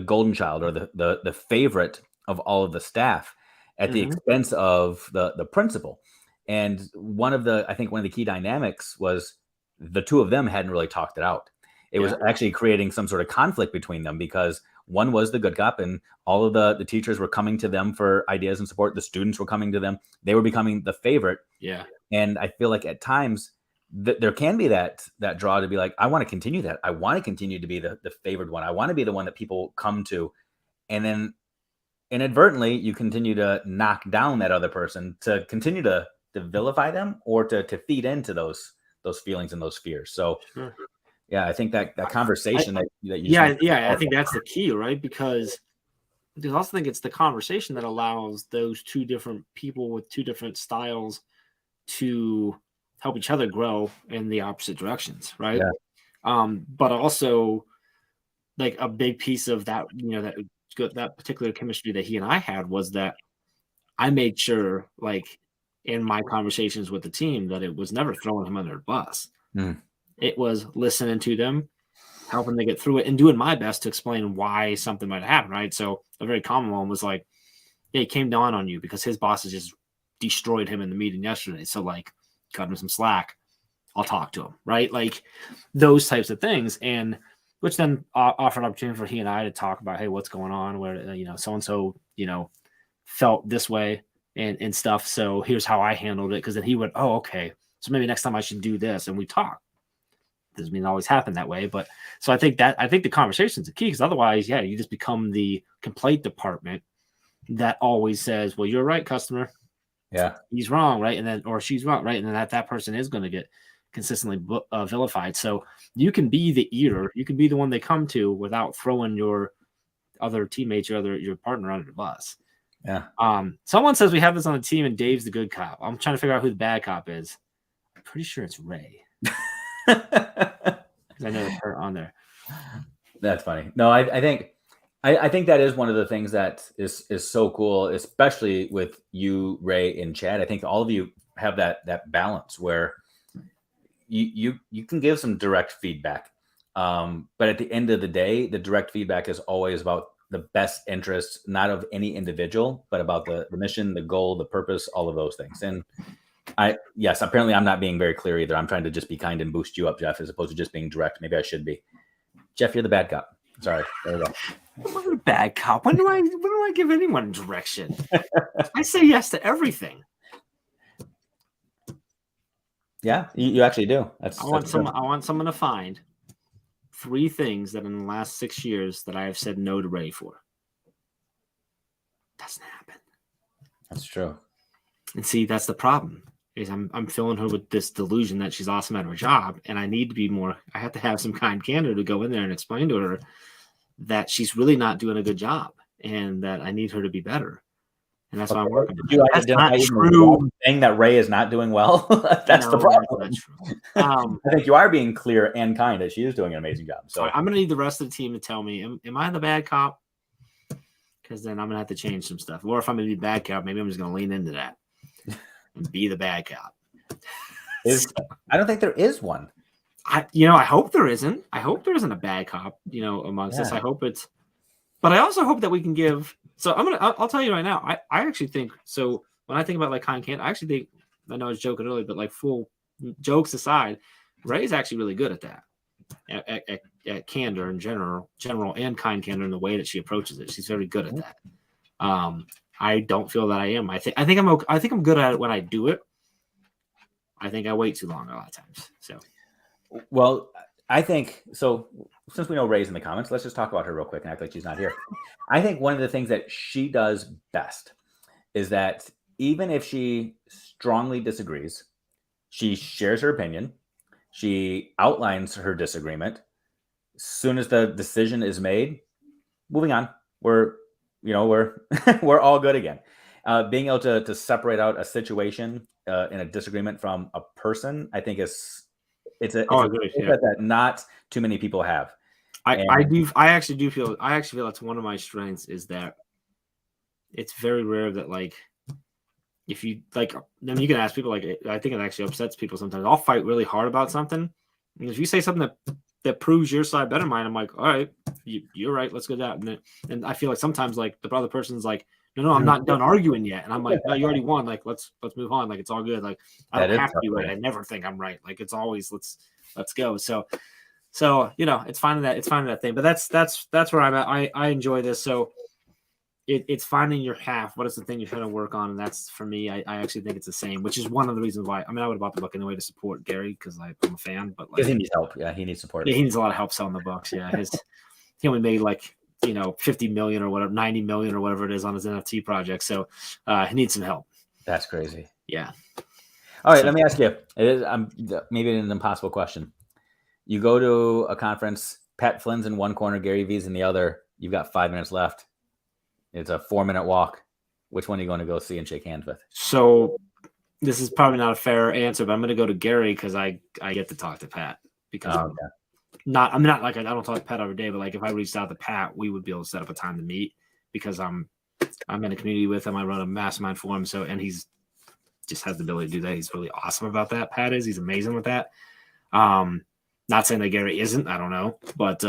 golden child or the favorite of all of the staff at the expense of the principal. And I think one of the key dynamics was the two of them hadn't really talked it out. It was actually creating some sort of conflict between them, because one was the good cop and all of the teachers were coming to them for ideas and support. The students were coming to them. They were becoming the favorite. Yeah. And I feel like at times there can be that draw to be like, I want to continue that. I want to continue to be the favored one. I want to be the one that people come to. And then inadvertently, you continue to knock down that other person to continue to vilify them or to feed into those feelings and those fears. So yeah, I think that conversation that you I think that's the key, right? Because I also think it's the conversation that allows those two different people with two different styles to help each other grow in the opposite directions, right? But also, like, a big piece of that, that particular chemistry that he and I had was that I made sure, like, in my conversations with the team, that it was never throwing him under the bus. It was listening to them, helping them get through it, and doing my best to explain why something might happen, right? So a very common one was like, yeah, he came down on you because his bosses just destroyed him in the meeting yesterday. So, like, cut him some slack. I'll talk to him, right? Like, those types of things. And which then offered an opportunity for he and I to talk about, hey, what's going on? Where, so-and-so, felt this way and stuff. So here's how I handled it. Because then he went, oh, okay. So maybe next time I should do this. And we talk. Doesn't mean it always happen that way. But so I think the conversation is the key, because otherwise, you just become the complaint department that always says, well, you're right, customer. Yeah. He's wrong, right? And then, or she's wrong, right? And then that person is going to get consistently vilified. So you can be the eater. You can be the one they come to without throwing your other teammates, your partner under the bus. Yeah. Someone says we have this on the team and Dave's the good cop. I'm trying to figure out who the bad cop is. I'm pretty sure it's Ray. Because I know it's her on there. That's funny. No, I think that is one of the things that is so cool, especially with you, Ray, and Chad. I think all of you have that balance where you can give some direct feedback, but at the end of the day, the direct feedback is always about the best interests, not of any individual, but about the mission, the goal, the purpose, all of those things. And apparently I'm not being very clear either. I'm trying to just be kind and boost you up, Jeff, as opposed to just being direct. Maybe I should be. Jeff, you're the bad cop. Sorry. There we go. I'm a bad cop. When do I give anyone direction? I say yes to everything. Yeah, you actually do. I want someone to find 3 things that in the last 6 years that I have said no to Ray for. Doesn't happen. That's true. And see, that's the problem. Is I'm filling her with this delusion that she's awesome at her job, and I need to be more. I have to have some kind candor to go in there and explain to her that she's really not doing a good job, and that I need her to be better. And that's why I'm working. That's not true. Saying that Ray is not doing well. That's the problem. That's not true. I think you are being clear and kind that she is doing an amazing job. So I'm going to need the rest of the team to tell me, am I the bad cop? Because then I'm going to have to change some stuff. Or if I'm going to be bad cop, maybe I'm just going to lean into that and be the bad cop. I don't think there is one. I hope there isn't. I hope there isn't a bad cop, amongst us. I hope it's, but I also hope that we can give. So I'll tell you right now. I actually think, so when I think about like kind candor, I actually think, I know I was joking earlier, but like full jokes aside, Ray's actually really good at that. At candor in general and kind candor in the way that she approaches it. She's very good at that. I don't feel that I am. I think I'm good at it when I do it. I think I wait too long a lot of times. So, well, I think so. Since we know Ray's in the comments, let's just talk about her real quick and act like she's not here. I think one of the things that she does best is that even if she strongly disagrees, she shares her opinion. She outlines her disagreement. As soon as the decision is made, moving on. We're all good again. Being able to separate out a situation in a disagreement from a person, I think it's a that not too many people have. I actually feel that's one of my strengths, is that it's very rare that, like, if you like, then you can ask people. Like, I think it actually upsets people sometimes. I'll fight really hard about something, and if you say something that proves your side better than mine, I'm like, all right, you're right. Let's go that. And I feel like sometimes like the other person's like, no, I'm not done arguing yet. And I'm like, no, you already won. Like, let's move on. Like, it's all good. Like, I don't have to be right. I never think I'm right. Like, it's always let's go. So it's finding that thing. But that's where I'm at. I enjoy this. So it's finding your half. What is the thing you're trying to work on? And that's for me. I actually think it's the same, which is one of the reasons why. I mean, I would have bought the book anyway to support Gary because I'm a fan. But like, he needs help. Yeah, he needs support. Yeah, he needs a lot of help selling the books. Yeah, he only made like 50 million or whatever, 90 million or whatever it is on his NFT project. So he needs some help. That's crazy. Yeah. All right, let me ask you. It is maybe an impossible question. You go to a conference. Pat Flynn's in one corner, Gary Vee's in the other. You've got 5 minutes left. It's a 4-minute walk. Which one are you going to go see and shake hands with? So this is probably not a fair answer, but I'm going to go to Gary because I get to talk to Pat because I'm not like I don't talk to Pat every day, but like if I reached out to Pat, we would be able to set up a time to meet because I'm in a community with him. I run a mastermind for him, and he's just has the ability to do that. He's really awesome about that. Pat is. He's amazing with that. Not saying that Gary isn't. I don't know, but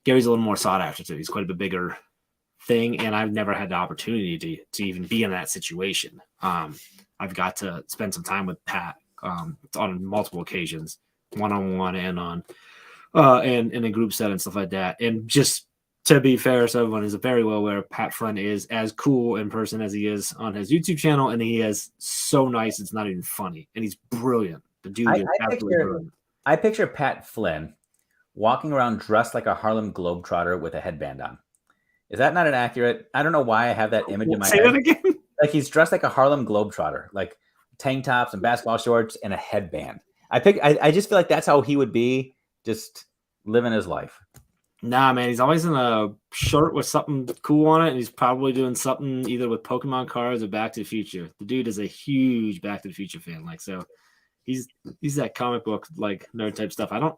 Gary's a little more sought after too. He's quite a bit bigger thing, and I've never had the opportunity to even be in that situation. I've got to spend some time with Pat on multiple occasions, one-on-one and on and in a group set and stuff like that. And just to be fair, so everyone is very well aware Pat Flynn is as cool in person as he is on his YouTube channel, and he is so nice it's not even funny, and he's brilliant. The dude is absolutely brilliant. I picture Pat Flynn walking around dressed like a Harlem Globetrotter with a headband on. Is that not inaccurate? I don't know why I have that image in my head. Say that again? Like he's dressed like a Harlem Globetrotter, like tank tops and basketball shorts and a headband. I just feel like that's how he would be, just living his life. Nah, man, he's always in a shirt with something cool on it, and he's probably doing something either with Pokemon cards or Back to the Future. The dude is a huge Back to the Future fan, like so. He's that comic book like nerd type stuff. Harlem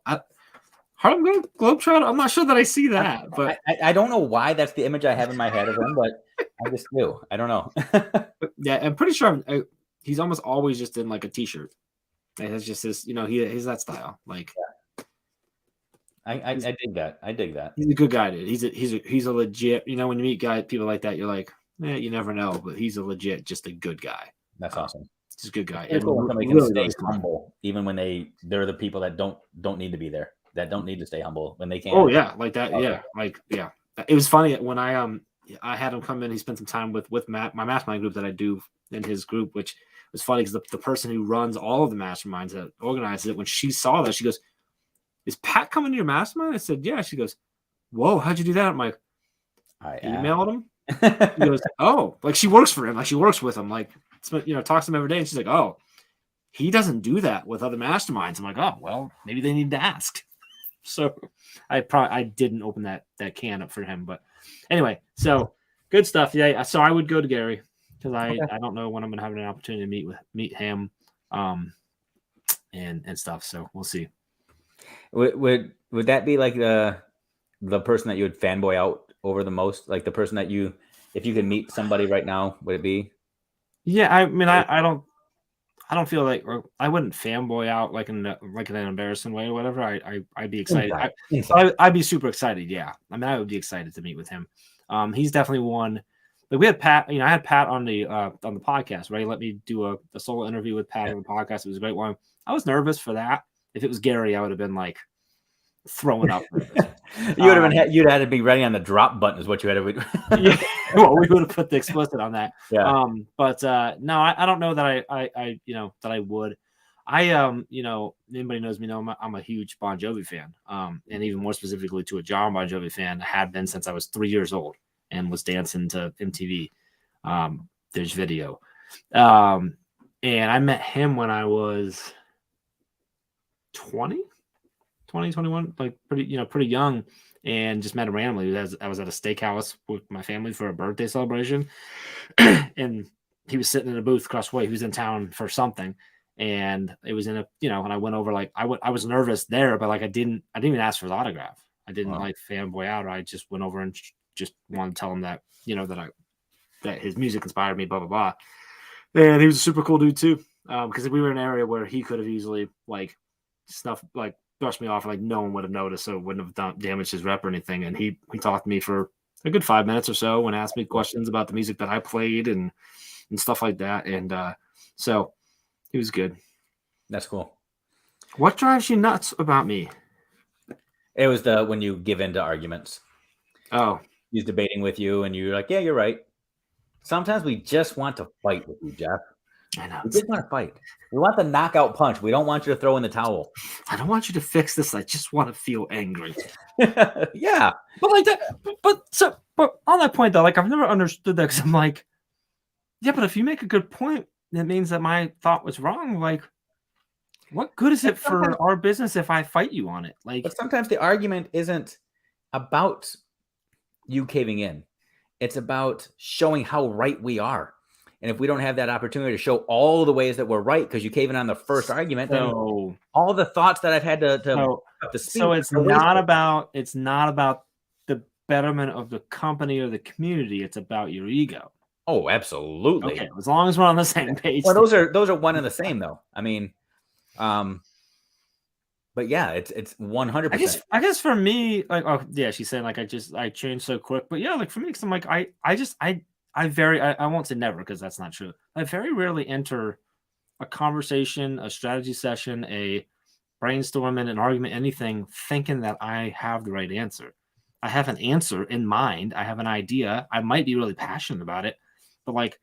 Globetrotter. I'm not sure that I see that, but I don't know why that's the image I have in my head of him, but I just do. I don't know. Yeah, I'm pretty sure he's almost always just in like a t-shirt. It's just this, he's that style. Like, I dig that. I dig that. He's a good guy, dude. He's a legit. When you meet people like that, you're like, you never know, but he's a legit, just a good guy. That's awesome. He's a good guy. It's cool when somebody can stay humble, even when they're the people that don't need to be there, that don't need to stay humble when they can. Oh yeah, like that. Okay. Yeah, like yeah. It was funny when I had him come in. He spent some time with Matt, my mastermind group that I do in his group, which was funny because the person who runs all of the masterminds that organizes it, when she saw that, she goes, "Is Pat coming to your mastermind?" I said, "Yeah." She goes, "Whoa, how'd you do that?" I'm like, "I emailed him." She goes, "Oh, like she works for him, like she works with him, like talks to him every day." And she's like, "Oh, he doesn't do that with other masterminds." I'm like, "Oh, well, maybe they need to ask." So I didn't open that can up for him, but anyway, so good stuff. Yeah, so I would go to Gary because I don't know when I'm gonna have an opportunity to meet him, and stuff. So we'll see. Would that be like the person that you would fanboy out over the most? Like the person that if you could meet somebody right now, would it be? Yeah, I mean, I don't feel like, or I wouldn't fanboy out like in an embarrassing way or whatever. I'd be excited. I'd be super excited. Yeah, I mean, I would be excited to meet with him. He's definitely one. Like we had Pat. I had Pat on the podcast, right? He let me do a solo interview with Pat on the podcast. It was a great one. I was nervous for that. If it was Gary, I would have been like throwing up. You'd had to be ready on the drop button, is what you had to. Yeah, well, we would have put the explicit on that. Yeah. But no, I don't know that I that I would. Anybody knows me know I'm a huge Bon Jovi fan. And even more specifically to a John Bon Jovi fan, had been since I was 3 years old and was dancing to MTV. There's video. And I met him when I was 21, like pretty young, and just met him randomly. I was at a steakhouse with my family for a birthday celebration, and he was sitting in a booth across the way. He was in town for something, and it was in a and I went over, like I was nervous there, but like I didn't even ask for the autograph. I didn't like fanboy out, or I just went over and just wanted to tell him that that his music inspired me, blah blah blah. And he was a super cool dude too. Because we were in an area where he could have easily like brushed me off, like no one would have noticed, so it wouldn't have damaged his rep or anything. And he talked to me for a good 5 minutes or so and asked me questions about the music that I played and stuff like that. And so he was good. That's cool. What drives you nuts about me? It was when you give in to arguments. Oh, He's debating with you, and you're like, "Yeah, you're right." Sometimes we just want to fight with you, Jeff. I know. We just want to fight. We want the knockout punch. We don't want you to throw in the towel. I don't want you to fix this. I just want to feel angry. Yeah, but like that. But on that point though, like I've never understood that because I'm like, yeah, but if you make a good point, that means that my thought was wrong. Like, what good is it for our business if I fight you on it? Like, but sometimes the argument isn't about you caving in. It's about showing how right we are. And if we don't have that opportunity to show all the ways that we're right because you cave in on the first argument, then all the thoughts that I've had to speak. So it's not about the betterment of the company or the community. It's about your ego. Oh, absolutely. Okay, as long as we're on the same page. Well, those are one and the same, though. I mean, but yeah, it's 100%. I guess for me, like, oh yeah, she's saying like I changed so quick, but yeah, like for me, because I'm like I won't say never because that's not true. I very rarely enter a conversation, a strategy session, a brainstorming, an argument, anything, thinking that I have the right answer. I have an answer in mind. I have an idea. I might be really passionate about it, but like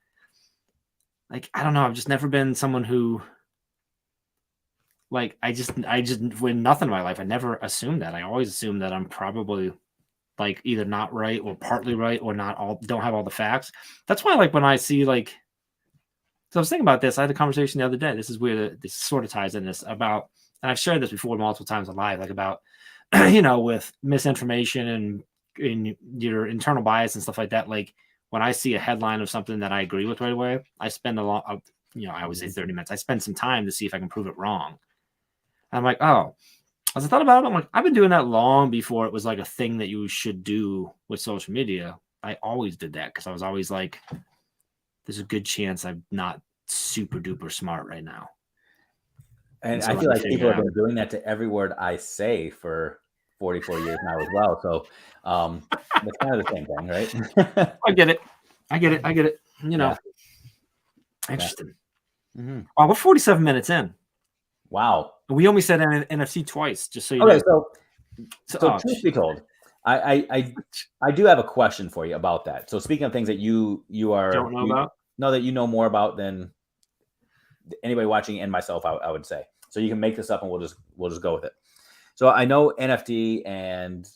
I don't know. I've just never been someone who like I just win nothing in my life. I never assumed that. I always assume that I'm probably like either not right or partly right or don't have all the facts. That's why like when I see like, so I was thinking about this. I had a conversation the other day. This is weird. This sort of ties in this about, and I've shared this before multiple times on live, like about, with misinformation and in your internal bias and stuff like that. Like when I see a headline of something that I agree with right away, I spend I always say 30 minutes. I spend some time to see if I can prove it wrong. I'm like, oh, as I thought about it, I'm like, I've been doing that long before it was like a thing that you should do with social media. I always did that because I was always like, there's a good chance I'm not super duper smart right now. And so I feel like people have been doing that to every word I say for 44 years now as well. So it's kind of the same thing, right? I get it. Interesting. Yeah. Mm-hmm. Oh, we're 47 minutes in. Wow. We only said NFC twice, just so you know. Okay, so truth be told, I do have a question for you about that. So speaking of things that you don't know about, that you know more about than anybody watching and myself, I would say. So you can make this up and we'll just go with it. So I know NFT and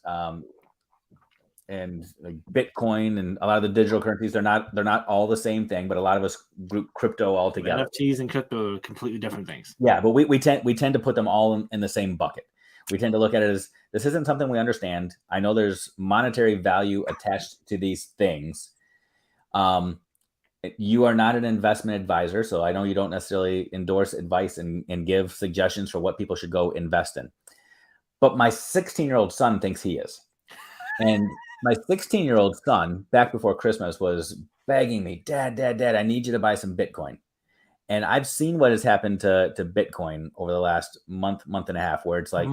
like Bitcoin and a lot of the digital currencies, they're not all the same thing, but a lot of us group crypto all together. NFTs and crypto are completely different things. Yeah, but we tend to put them all in the same bucket. We tend to look at it as this isn't something we understand. I know there's monetary value attached to these things. You are not an investment advisor, so I know you don't necessarily endorse advice and give suggestions for what people should go invest in. But my 16-year-old son thinks he is. And my 16-year-old son, back before Christmas, was begging me, Dad, I need you to buy some Bitcoin. And I've seen what has happened to Bitcoin over the last month and a half, where it's like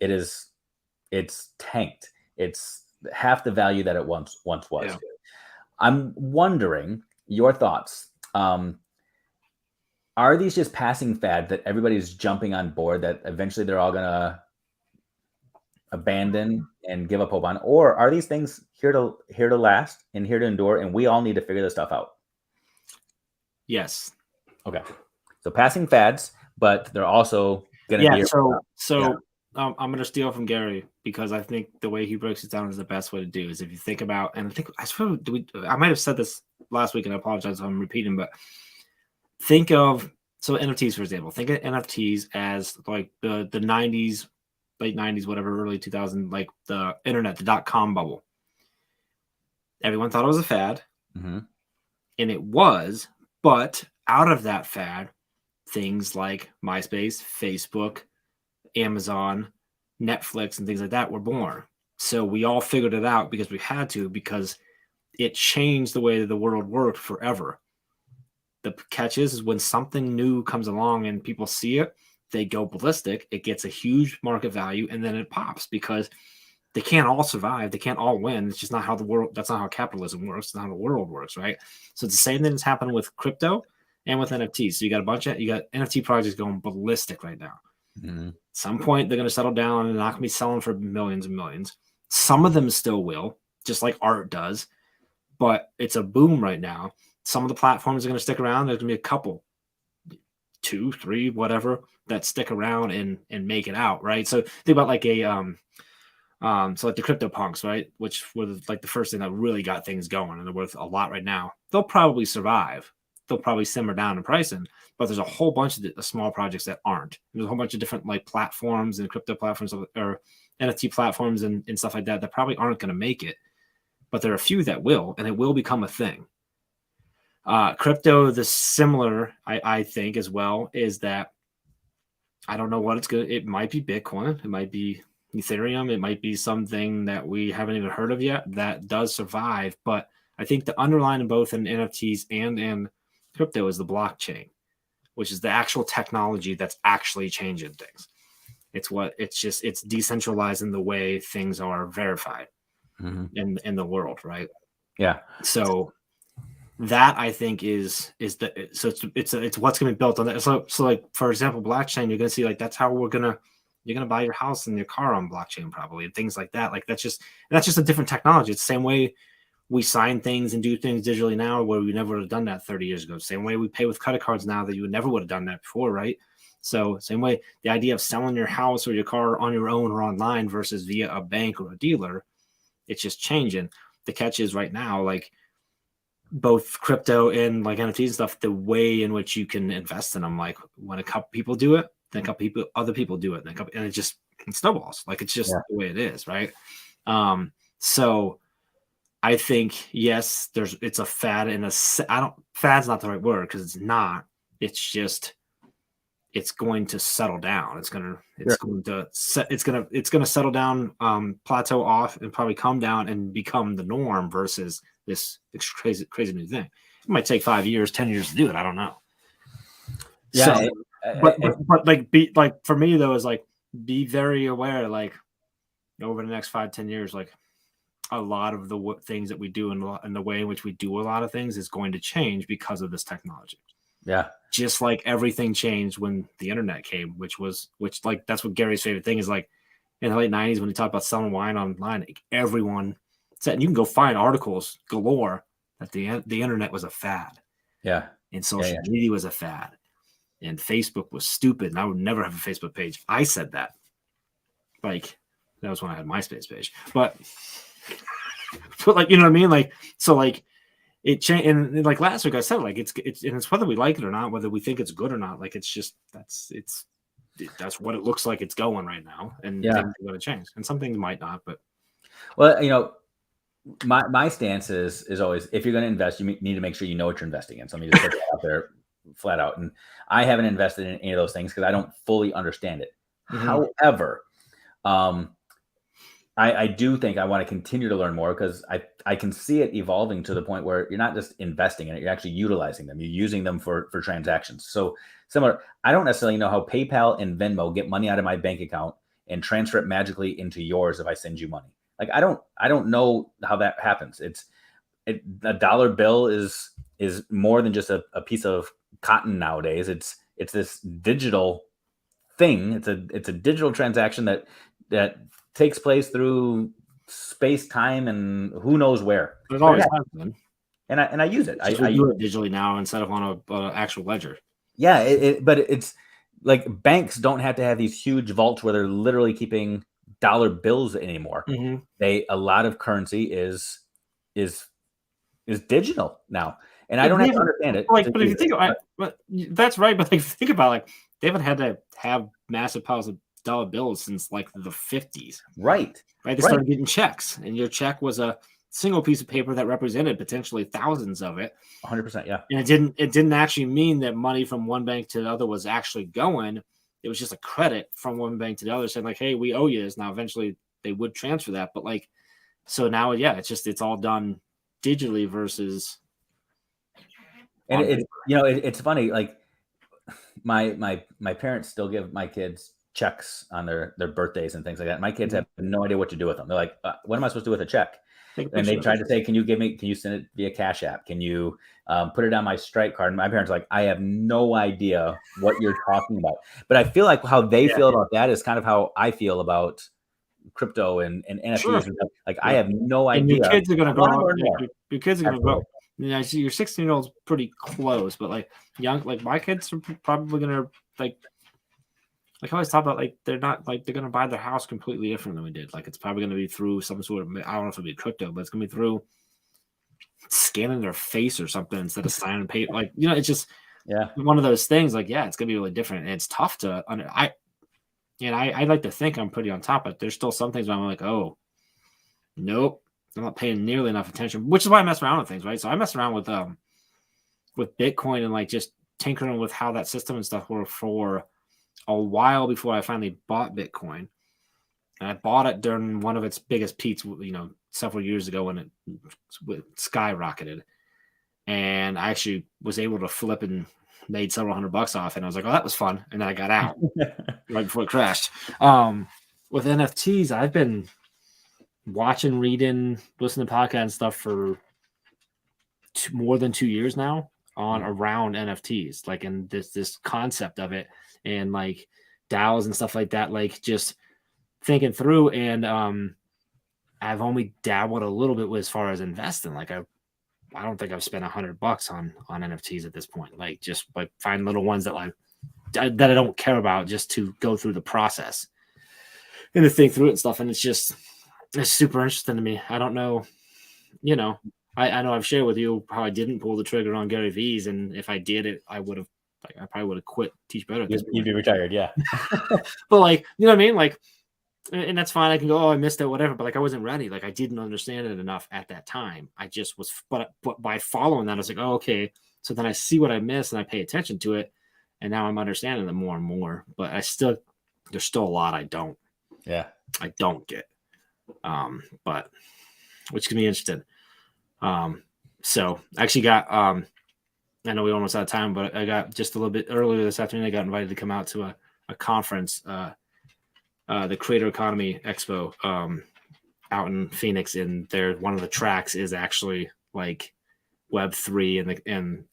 it's tanked. It's half the value that it once was. Yeah. I'm wondering your thoughts. Are these just passing fads that everybody's jumping on board that eventually they're all gonna abandon and give up hope on, or are these things here to last and here to endure, and we all need to figure this stuff out? Yes. Okay. So passing fads, but they're also gonna be. I'm gonna steal from Gary because I think the way he breaks it down is the best way to do. Is if you think about, and I might have said this last week, and I apologize if I'm repeating, but think of NFTs, for example. Think of NFTs as like the 90s. Late 90s, whatever, early 2000, like the internet, the .com bubble. Everyone thought it was a fad, and it was, but out of that fad, things like MySpace, Facebook, Amazon, Netflix, and things like that were born. So we all figured it out because we had to, because it changed the way that the world worked forever. The catch is when something new comes along and people see it, they go ballistic. It gets a huge market value, and then it pops because they can't all survive. They can't all win. It's just not how the world. That's not how capitalism works. It's not how the world works, right? So it's the same thing that's happening with crypto and with NFTs. So you got NFT projects going ballistic right now. Mm-hmm. At some point, they're going to settle down and they're not going to be selling for millions and millions. Some of them still will, just like art does, but it's a boom right now. Some of the platforms are going to stick around. There's going to be a couple, 2, 3, whatever, that stick around and make it out, right? So think about like so like the crypto punks, right? Which were like the first thing that really got things going, and they're worth a lot right now. They'll probably survive. They'll probably simmer down in pricing, but there's a whole bunch of small projects that aren't. There's a whole bunch of different like platforms and crypto platforms or NFT platforms and stuff like that probably aren't going to make it, but there are a few that will, and it will become a thing. Crypto, the similar, I think as well, is that I don't know what it's good. It might be Bitcoin. It might be Ethereum. It might be something that we haven't even heard of yet that does survive. But I think the underlying in both in NFTs and in crypto is the blockchain, which is the actual technology that's actually changing things. It's decentralizing the way things are verified in the world, right? Yeah. So that I think is it's what's going to be built on that. So like for example, blockchain, you're going to see like that's how you're going to buy your house and your car on blockchain probably, and things like that. Like that's just a different technology. It's the same way we sign things and do things digitally now where we never would have done that 30 years ago. Same way we pay with credit cards now that you never would have done that before, right? So same way, the idea of selling your house or your car on your own or online versus via a bank or a dealer, it's just changing. The catch is right now, like both crypto and like NFTs and stuff, the way in which you can invest in them, like when a couple people do it, then other people do it, and it snowballs. Like it's just the way it is, right? So I think yes, it's a fad fad's not the right word because it's not. It's just it's going to settle down. It's going to settle down, plateau off, and probably come down and become the norm versus this crazy new thing. It might take 5 years, 10 years to do it. I don't know. Yeah, so, but like for me though is like be very aware, like over the next 5-10 years, like a lot of the things that we do and the way in which we do a lot of things is going to change because of this technology. Yeah. Just like everything changed when the internet came, which like that's what Gary's favorite thing is, like in the late 90s when he talked about selling wine online, like everyone said, and you can go find articles galore that the internet was a fad. Yeah. And social media was a fad. And Facebook was stupid. And I would never have a Facebook page. I said that. Like that was when I had MySpace page. But like, you know what I mean? Like, so like it changed, and like last week I said, like it's whether we like it or not, whether we think it's good or not. Like it's just that's what it looks like it's going right now, and things are going to change, and some things might not. But well, you know, my stance is always if you're going to invest, you need to make sure you know what you're investing in. So let me just put that out there flat out. And I haven't invested in any of those things because I don't fully understand it. Mm-hmm. However, I do think I want to continue to learn more because I can see it evolving to the point where you're not just investing in it, you're actually utilizing them. You're using them for transactions. So similar, I don't necessarily know how PayPal and Venmo get money out of my bank account and transfer it magically into yours if I send you money. Like I don't know how that happens. A dollar bill is more than just a piece of cotton nowadays. It's this digital thing. It's a digital transaction that takes place through space, time, and who knows where. But it always has been. And I use it. I do it digitally now instead of on a actual ledger. Yeah, but it's like banks don't have to have these huge vaults where they're literally keeping dollar bills anymore. Mm-hmm. A lot of currency is digital now, and I don't have to understand it. Like, but if you think about it, that's right. But if you think about it, like they haven't had to have massive piles of dollar bills since like the 50s. Right. They started getting checks, and your check was a single piece of paper that represented potentially thousands of it. 100%, yeah. And it didn't actually mean that money from one bank to the other was actually going. It was just a credit from one bank to the other saying like, hey, we owe you this. Now eventually they would transfer that, but like, so now it's all done digitally versus And it's funny. Like my parents still give my kids checks on their birthdays and things like that. My kids have no idea what to do with them. They're like, what am I supposed to do with a check? And they tried to say, can you send it via Cash App? Can you put it on my Stripe card? And my parents are like, I have no idea what you're talking about. But I feel like how they feel about that is kind of how I feel about crypto and NFTs. Sure. And stuff. Like, I have no idea. And your kids are going to grow up. Your kids are going to grow up. Your 16-year-old's pretty close, but like my kids are probably going to like I always talk about, like, they're not like they're going to buy their house completely different than we did. Like, it's probably going to be through some sort of, I don't know if it'll be crypto, but it's going to be through scanning their face or something instead of signing paper. Like, it's just one of those things. Like, it's going to be really different. And it's tough to I like to think I'm pretty on top, but there's still some things where I'm like, oh, nope, I'm not paying nearly enough attention, which is why I mess around with things, right? So I mess around with Bitcoin and like just tinkering with how that system and stuff were for a while before I finally bought Bitcoin. And I bought it during one of its biggest peaks, several years ago when it skyrocketed. And I actually was able to flip and made several $100 off. And I was like, oh, that was fun. And then I got out right before it crashed. With NFTs, I've been watching, reading, listening to podcasts and stuff for more than 2 years now around NFTs, like in this concept of it and like DAOs and stuff like that, like just thinking through. And I've only dabbled a little bit as far as investing. Like I don't think I've spent $100 on NFTs at this point. Like just like find little ones that I don't care about just to go through the process and to think through it and stuff. And it's super interesting to me. I don't know, I know I've shared with you how I didn't pull the trigger on Gary V's, and if I did it, I probably would have quit Teach Better. You'd be retired, yeah. But like, you know what I mean? Like, and that's fine. I can go, oh, I missed it, whatever. But like, I wasn't ready. Like, I didn't understand it enough at that time. I just was, but by following that, I was like, oh, okay. So then I see what I missed and I pay attention to it, and now I'm understanding it more and more. But there's still a lot I don't get. But which can be interesting. So I actually got, I know we almost out of time, but I got just a little bit earlier this afternoon, I got invited to come out to a conference, the Creator Economy Expo, out in Phoenix. And one of the tracks is actually like Web3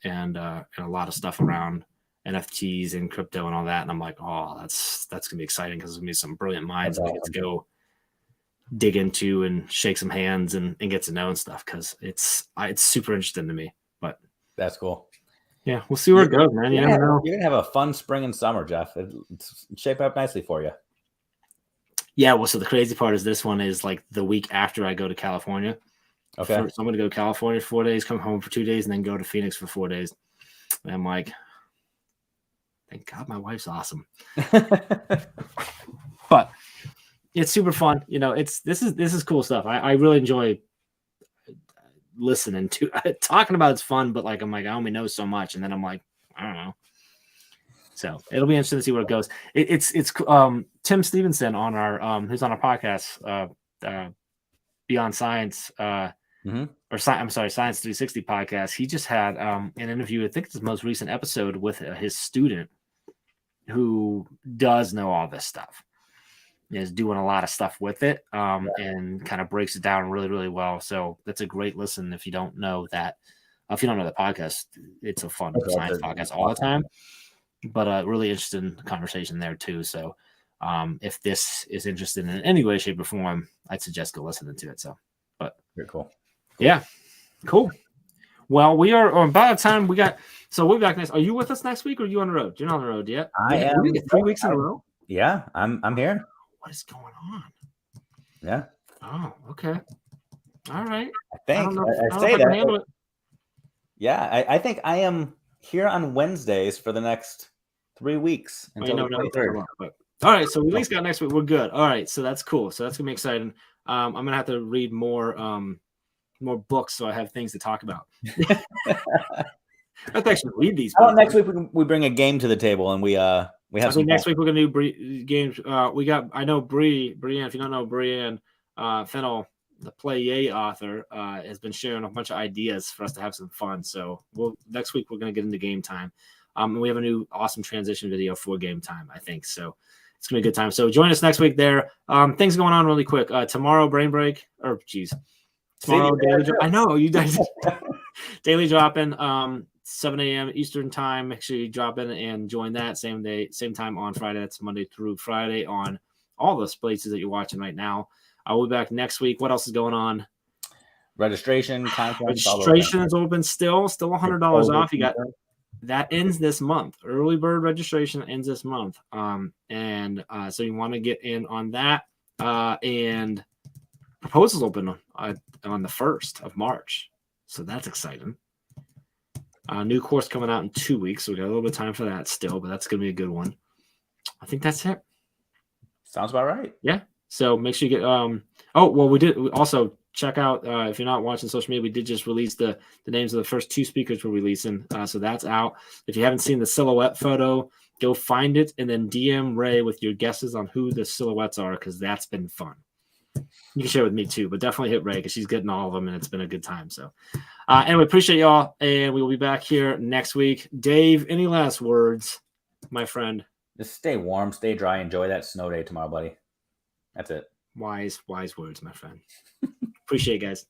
and a lot of stuff around NFTs and crypto and all that. And I'm like, oh, that's going to be exciting because there's going to be some brilliant minds that get to go dig into and shake some hands and get to know and stuff, because it's super interesting to me. But that's cool. Yeah, we'll see where it goes, man. You're gonna have a fun spring and summer, Jeff. It's shape up nicely for you. Yeah, well, so the crazy part is this one is like the week after I go to California. Okay. So I'm going to go to California for 4 days, come home for 2 days, and then go to Phoenix for 4 days. And I'm like, thank God my wife's awesome. But it's super fun. This is cool stuff. I really enjoy listening to talking about. It's fun, but like, I'm like, I only know so much. And then I'm like, I don't know. So it'll be interesting to see where it goes. It's Tim Stevenson on our who's on our podcast, Beyond Science, or Science 360 podcast. He just had an interview. I think it's his most recent episode with his student who does know all this stuff. Is doing a lot of stuff with it, and kind of breaks it down really, really well. So that's a great listen. If you don't know that, if you don't know the podcast, it's a fun science podcast all the time, but a really interesting conversation there too. So if this is interesting in any way, shape, or form, I'd suggest go listening to it. So, but very cool. Yeah, cool. Well, we are about the time we got. So we'll be back next. Are you with us next week, or are you on the road? You're not on the road yet. I am. We get 3 weeks in a row. Yeah, I'm here. What is going on? Yeah. Oh, okay. All right. I think I say that. Yeah, I think I am here on Wednesdays for the next 3 weeks until the 23rd. All right, so we at least got next week. We're good. All right, so that's cool. So that's gonna be exciting. I'm gonna have to read more books, so I have things to talk about. I have to actually read these. Next week we bring a game to the table, and we have. I think next week we're gonna do games. I know Brienne. If you don't know Brienne Fennel, the Play Yay author, has been sharing a bunch of ideas for us to have some fun. So next week we're going to get into game time. And we have a new awesome transition video for game time, I think. So it's going to be a good time. So join us next week there. Things going on really quick. Tomorrow, Brain Break. Tomorrow, daily drop. I know you guys. Daily drop-in, 7 a.m. Eastern time. Make sure you drop in and join that same day, same time on Friday. That's Monday through Friday on all those places that you're watching right now. I'll be back next week. What else is going on? Registration, conference. Registration is open still $100 off. You got that ends this month. Early bird registration ends this month. So you want to get in on that. And proposals open on the 1st of March. So that's exciting. New course coming out in 2 weeks. So we got a little bit of time for that still, but that's going to be a good one. I think that's it. Sounds about right. Yeah. So make sure you get, we also check out, if you're not watching social media, we did just release the names of the first 2 speakers we're releasing. So that's out. If you haven't seen the silhouette photo, go find it and then DM Ray with your guesses on who the silhouettes are, because that's been fun. You can share with me too, but definitely hit Ray because she's getting all of them and it's been a good time. So anyway, appreciate y'all. And we will be back here next week. Dave, any last words, my friend? Just stay warm, stay dry, enjoy that snow day tomorrow, buddy. That's it. Wise words, my friend. Appreciate it, guys.